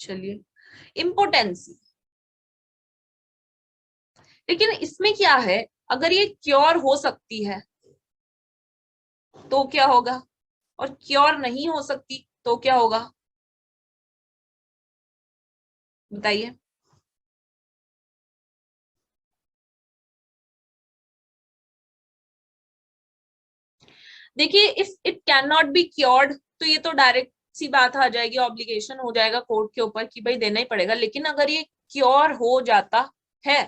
चलिए, इम्पोर्टेंसी, लेकिन इसमें क्या है, अगर ये क्योर हो सकती है तो क्या होगा, और क्योर नहीं हो सकती तो क्या होगा, बताइए। देखिए, if it can not be cured तो ये तो डायरेक्ट सी बात आ जाएगी, ऑब्लिगेशन हो जाएगा कोर्ट के ऊपर कि भाई देना ही पड़ेगा। लेकिन अगर ये क्योर हो जाता है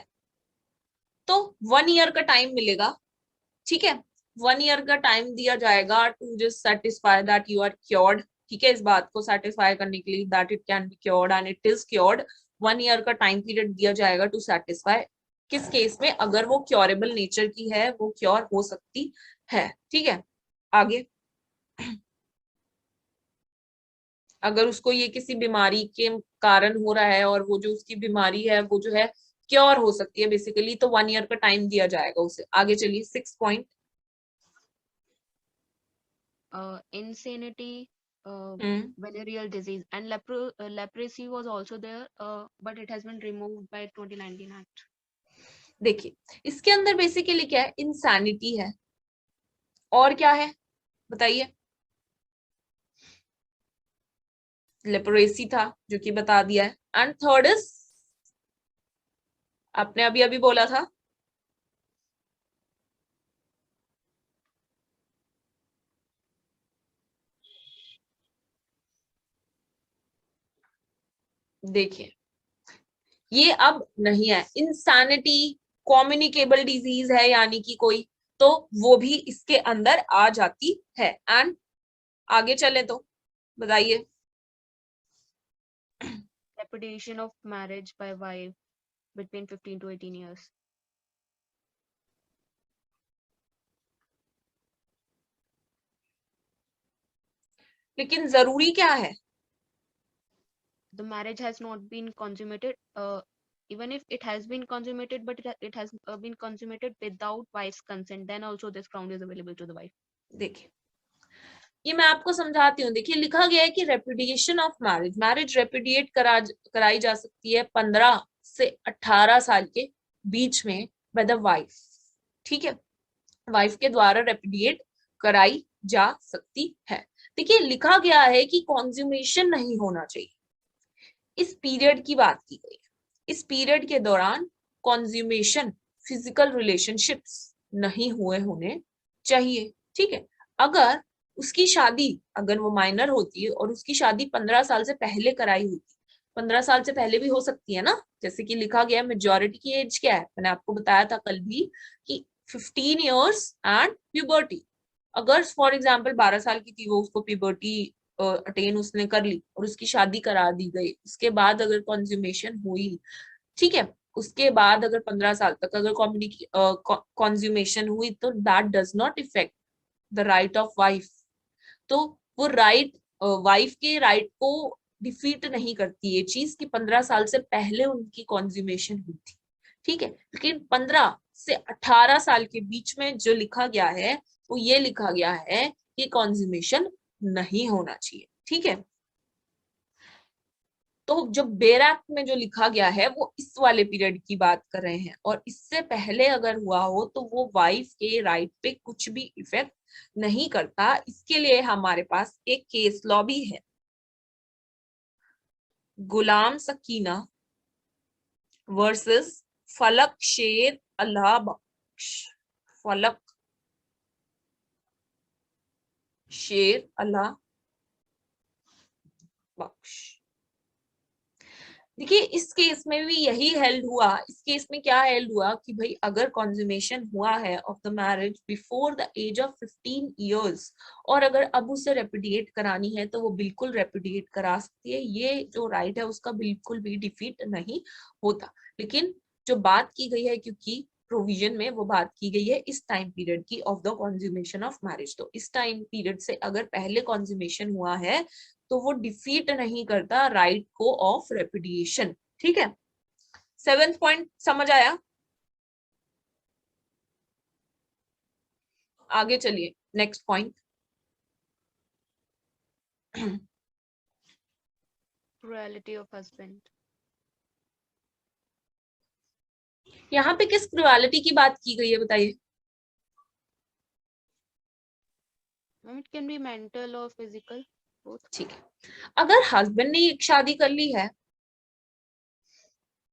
तो 1 year का टाइम मिलेगा। ठीक है, 1 year का टाइम दिया जाएगा to just satisfy that you are cured. ठीक है, इस बात को सेटिस्फाई करने के लिए that it can be cured and it is cured, 1 year का टाइम पीरियड दिया जाएगा टू सेटिस्फाई। किस केस में, अगर वो क्योरेबल नेचर की है, वो क्योर हो सकती है। ठीक है, आगे। अगर उसको ये किसी बीमारी के कारण हो रहा है और वो जो उसकी बीमारी है वो जो है क्योर हो सकती है बेसिकली, तो 1 year का टाइम दिया जाएगा उसे। आगे चलिए, 6 point. Insanity, hmm, venereal disease, and leprosy was also there, but it has been removed by 2019 Act. देखिए इसके अंदर बेसिकली क्या है, इंसैनिटी है, और क्या है बताइए। लेप्रेसी था जो कि बता दिया है, एंड थर्ड इज, आपने अभी अभी बोला था। देखिए ये अब नहीं है, इंसैनिटी कम्युनिकेबल डिजीज है यानी कि कोई, तो वो भी इसके अंदर आ जाती है। एंड आगे चले तो बताइए। Repudiation of marriage by wife between 15 to 18 years. लेकिन जरूरी क्या है? The marriage has not been consummated, even if it has been consummated, but it has been consummated without wife's consent, then also this ground is available to the wife. देखिए ये मैं आपको समझाती हूँ। देखिए लिखा गया है कि repudiation of marriage, marriage repudiate कराई जा सकती है 15 से 18 साल के बीच में बाय द वाइफ। ठीक है, वाइफ के द्वारा रेपुडिएट कराई जा सकती है। देखिए लिखा गया है कि कॉन्ज्यूमेशन नहीं होना चाहिए, इस पीरियड की बात की गई है। इस पीरियड के दौरान कॉन्ज्यूमेशन, फिजिकल रिलेशनशिप्स नहीं हुए होने चाहिए। ठीक है, अगर उसकी शादी, अगर वो माइनर होती है और उसकी शादी 15 साल से पहले कराई होती, 15 साल से पहले भी हो सकती है ना, जैसे कि लिखा गया है मेजोरिटी की एज क्या है, मैंने आपको बताया था कल भी कि 15 इयर्स एंड प्यूबर्टी। अगर फॉर एग्जाम्पल 12 साल की थी वो, उसको प्यूबर्टी अटेन उसने कर ली और उसकी शादी करा दी गई, उसके बाद अगर कॉन्ज्यूमेशन हुई, ठीक है, उसके बाद अगर 15 साल तक अगर कॉन्ज्यूमेशन हुई, तो that does not effect the right of wife. तो वो राइट, वाइफ के राइट को डिफीट नहीं करती ये चीज कि 15 साल से पहले उनकी कॉन्ज्यूमेशन हुई थी। ठीक है, लेकिन 15 से 18 साल के बीच में जो लिखा गया है वो ये लिखा गया है कि कॉन्ज्यूमेशन नहीं होना चाहिए। ठीक है, तो जो बेर एक्ट में जो लिखा गया है वो इस वाले पीरियड की बात कर रहे हैं, और इससे पहले अगर हुआ हो तो वो वाइफ के राइट पे कुछ भी इफेक्ट नहीं करता। इसके लिए हमारे पास एक केस लॉ भी है, गुलाम सकीना वर्सेस फलक शेर अल्लाह बख्श। फलक शेर अल्लाह बख्श। देखिए इस केस में भी यही हेल्ड हुआ। इस केस में क्या हेल्ड हुआ कि भाई अगर कॉन्ज्यूमेशन हुआ है of the marriage before the age of 15 years और अगर अब उसे रेपुडिएट करानी है तो वो बिल्कुल रेपुडिएट करा सकती है, ये जो राइट है उसका बिल्कुल भी डिफीट नहीं होता। लेकिन जो बात की गई है, क्योंकि प्रोविजन में वो बात की गई है इस टाइम पीरियड की ऑफ द कॉन्ज्यूमेशन ऑफ मैरिज, तो इस टाइम पीरियड से अगर पहले कॉन्ज्यूमेशन हुआ है तो वो डिफीट नहीं करता राइट को ऑफ रेपुडिएशन। ठीक है, 7th पॉइंट समझ आया? आगे चलिए next point. Cruelty of husband. यहाँ पे किस क्रुएलिटी की बात की गई है बताइए? It can be mental or physical, both. ठीक है, अगर हस्बैंड ने एक शादी कर ली है,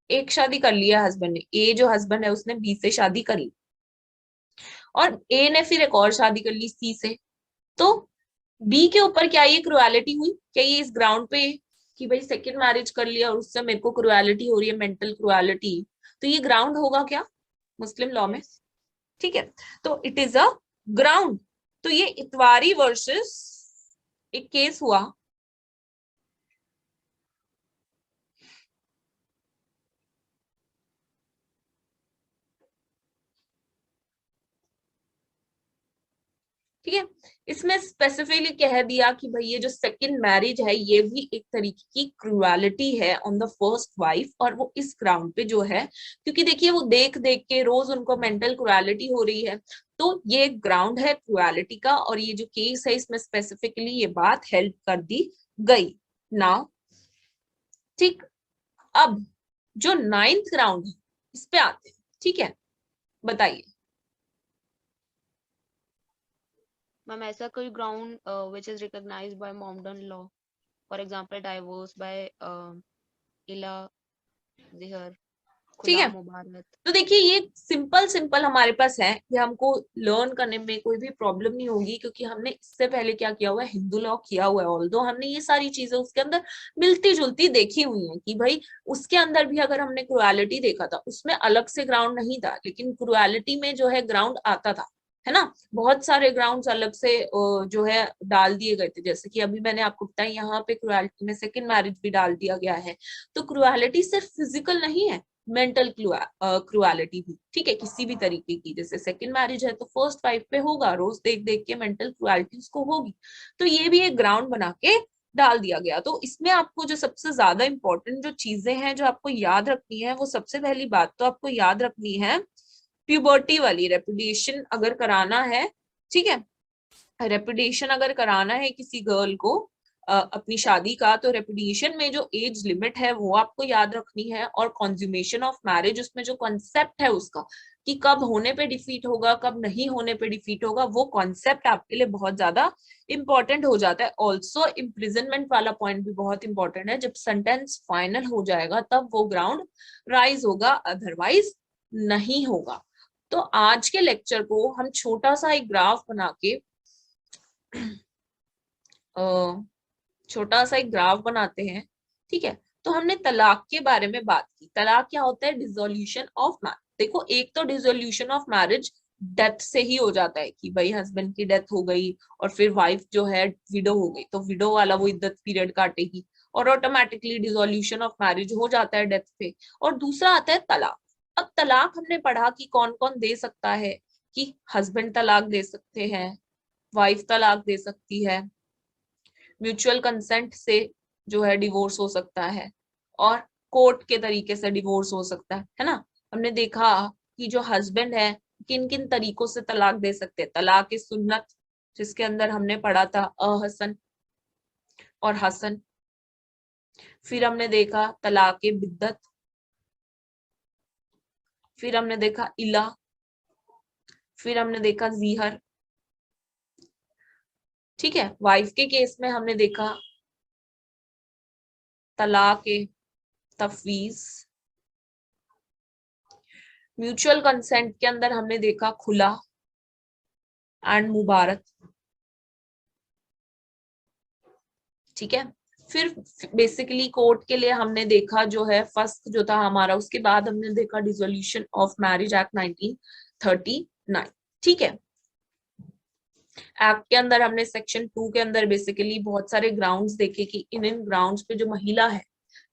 एक शादी कर लिया हस्बैंड ने, ए जो हस्बैंड है उसने बी से शादी कर ली और ए ने फिर एक और शादी कर ली सी से, तो बी के ऊपर क्या ये क्रुएलिटी हुई? क्या ये इस ग्राउंड पे कि भाई सेकंड मैरिज कर लिया और उससे मेरे को क्रुएलिटी हो रही है, मेंटल क्रुएलिटी, तो ये ग्राउंड होगा क्या मुस्लिम लॉ में? Yes. ठीक है, तो इट इज अ ग्राउंड। तो ये इतवारी वर्सेस एक केस हुआ, ठीक है, इसमें स्पेसिफिकली कह दिया कि भाई ये जो सेकंड मैरिज है ये भी एक तरीके की क्रुएलिटी है ऑन द फर्स्ट वाइफ, और वो इस ग्राउंड पे जो है, क्योंकि देखिए वो देख देख के रोज उनको मेंटल क्रुएलिटी हो रही है, तो ये ग्राउंड है क्रुएलिटी का, और ये जो केस है इसमें स्पेसिफिकली ये बात हेल्प कर दी गई। नाउ ठीक, अब जो 9th ग्राउंड है इस पे आते हैं। ठीक है, बताइए। Ma'am, ऐसा कोई ground which is recognized by Mohammedan law, for example, divorce by इला, जिहर, ठीक खुला है, मुबारत. तो देखिए ये सिंपल सिंपल हमारे पास है, ये हमको लर्न करने में कोई भी प्रॉब्लम नहीं होगी, क्योंकि हमने इससे पहले क्या किया हुआ है, हिंदू लॉ किया हुआ है। ऑल्दो हमने ये सारी चीजें उसके अंदर मिलती जुलती देखी हुई हैं कि भाई उसके अंदर भी अगर हमने क्रुएलिटी देखा था उसमें अलग से ग्राउंड नहीं था, लेकिन क्रुएलिटी में जो है ग्राउंड आता था, है ना। बहुत सारे ग्राउंड्स अलग से जो है डाल दिए गए थे, जैसे कि अभी मैंने आपको बताया यहाँ पे क्रुएलिटी में सेकंड मैरिज भी डाल दिया गया है। तो क्रुएलिटी सिर्फ फिजिकल नहीं है, मेंटल क्रुएलिटी भी, ठीक है, किसी भी तरीके की। जैसे सेकंड मैरिज है तो फर्स्ट वाइफ पे होगा, रोज देख देख के मेंटल क्रुएलिटी उसको होगी, तो ये भी एक ग्राउंड बना के डाल दिया गया। तो इसमें आपको जो सबसे ज्यादा इंपॉर्टेंट जो चीजें हैं जो आपको याद रखनी है, वो सबसे पहली बात तो आपको याद रखनी है प्यूबर्टी वाली, रेपुडिएशन अगर कराना है, ठीक है, रेपुडिएशन अगर कराना है किसी गर्ल को अपनी शादी का, तो रेपुडिएशन में जो एज लिमिट है वो आपको याद रखनी है, और कॉन्ज्यूमेशन ऑफ मैरिज उसमें जो कॉन्सेप्ट है उसका कि कब होने पे डिफीट होगा, कब नहीं होने पे डिफीट होगा, वो कॉन्सेप्ट आपके लिए बहुत ज्यादा इंपॉर्टेंट हो जाता है। ऑल्सो इम्प्रिजनमेंट वाला पॉइंट भी बहुत इंपॉर्टेंट है, जब सेंटेंस फाइनल हो जाएगा तब वो ग्राउंड राइज होगा, अदरवाइज नहीं होगा। तो आज के लेक्चर को हम छोटा सा एक ग्राफ बना के छोटा सा एक ग्राफ बनाते हैं, ठीक है। तो हमने तलाक के बारे में बात की। तलाक क्या होता है? Dissolution of marriage. देखो, एक तो डिसोल्यूशन ऑफ मैरिज डेथ से ही हो जाता है कि भाई हस्बैंड की डेथ हो गई और फिर वाइफ जो है विडो हो गई, तो विडो वाला वो इद्दत पीरियड काटेगी और ऑटोमेटिकली डिसोल्यूशन ऑफ मैरिज हो जाता है डेथ पे। और दूसरा आता है तलाक। अब तलाक हमने पढ़ा कि कौन कौन दे सकता है, कि हस्बैंड तलाक दे सकते हैं, वाइफ तलाक दे सकती है, म्यूचुअल कंसेंट से जो है डिवोर्स हो सकता है, और कोर्ट के तरीके से डिवोर्स हो सकता है ना। हमने देखा कि जो हस्बैंड है किन किन तरीकों से तलाक दे सकते हैं। तलाक सुन्नत, जिसके अंदर हमने पढ़ा था अहसन और हसन। फिर हमने देखा तलाक बिद्दत, फिर हमने देखा इला, फिर हमने देखा जीहर, ठीक है। वाइफ के केस में हमने देखा तलाक तफवीज। म्यूचुअल कंसेंट के अंदर हमने देखा खुला एंड मुबारक, ठीक है। फिर बेसिकली कोर्ट के लिए हमने देखा जो है फर्स्ट जो था हमारा, उसके बाद हमने देखा डिसोल्यूशन ऑफ मैरिज एक्ट 1939, ठीक है। एक्ट के अंदर हमने सेक्शन 2 के अंदर बेसिकली बहुत सारे ग्राउंड्स देखे कि इन ग्राउंड्स पे जो महिला है,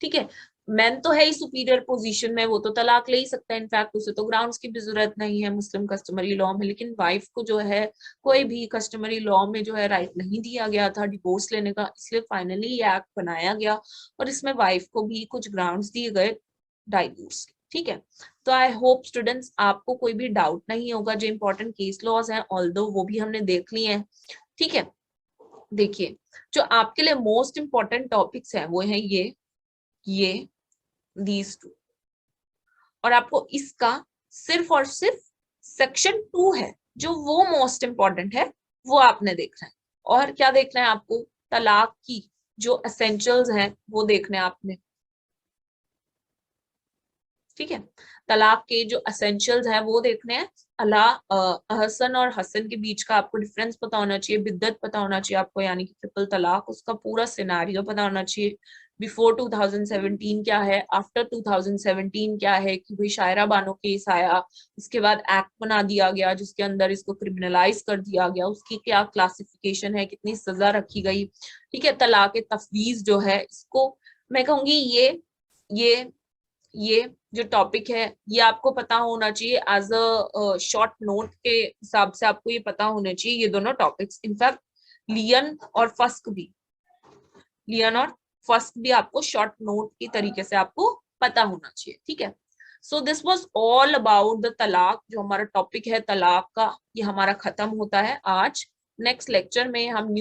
ठीक है, मैन तो है ही सुपीरियर पोजीशन में, वो तो तलाक ले ही सकता है, इनफैक्ट उसे तो ग्राउंड्स की भी जरूरत नहीं है मुस्लिम कस्टमरी लॉ में। लेकिन वाइफ को जो है कोई भी कस्टमरी लॉ में जो है राइट नहीं दिया गया था डिवोर्स लेने का, इसलिए फाइनली ये एक्ट बनाया गया और इसमें वाइफ को भी कुछ ग्राउंड्स दिए गए डाइवोर्स, ठीक है। तो आई होप स्टूडेंट्स आपको कोई भी डाउट नहीं होगा। जो इंपॉर्टेंट केस लॉज हैं ऑल्दो वो भी हमने देख लिए हैं, ठीक है। देखिए, जो आपके लिए मोस्ट इंपॉर्टेंट टॉपिक्स हैं वो है ये दीज टू, और आपको इसका सिर्फ और सिर्फ सेक्शन 2 है जो वो मोस्ट इंपॉर्टेंट है, वो आपने देखना है। और क्या देखना है आपको? तलाक की जो एसेंशियल्स हैं वो देखने आपने, ठीक है। तलाक के जो एसेंशियल्स हैं वो देखने हैं। अहसन और हसन के बीच का आपको डिफरेंस पता होना चाहिए, बिद्दत पता होना चाहिए आपको, यानी कि ट्रिपल तलाक, उसका पूरा सिनेरियो पता होना चाहिए। बिफोर 2017 क्या है, आफ्टर 2017 क्या है, कि भाई शायरा बानो केस आया, उसके बाद एक्ट बना दिया गया जिसके अंदर इसको क्रिमिनलाइज कर दिया गया, उसकी क्या क्लासिफिकेशन है, कितनी सजा रखी गई, ठीक है। तलाक तफवीज जो है, इसको मैं कहूंगी ये जो टॉपिक है ये आपको पता होना चाहिए एज अ शॉर्ट नोट के हिसाब से, आपको ये पता होना चाहिए ये दोनों टॉपिक्स। इनफैक्ट लियन और फस्क भी आपको शॉर्ट नोट की तरीके से आपको पता होना चाहिए, ठीक है। So this was all about the तलाक। जो हमारा टॉपिक है तलाक का, ये हमारा खत्म होता है आज। नेक्स्ट लेक्चर में हम न्यू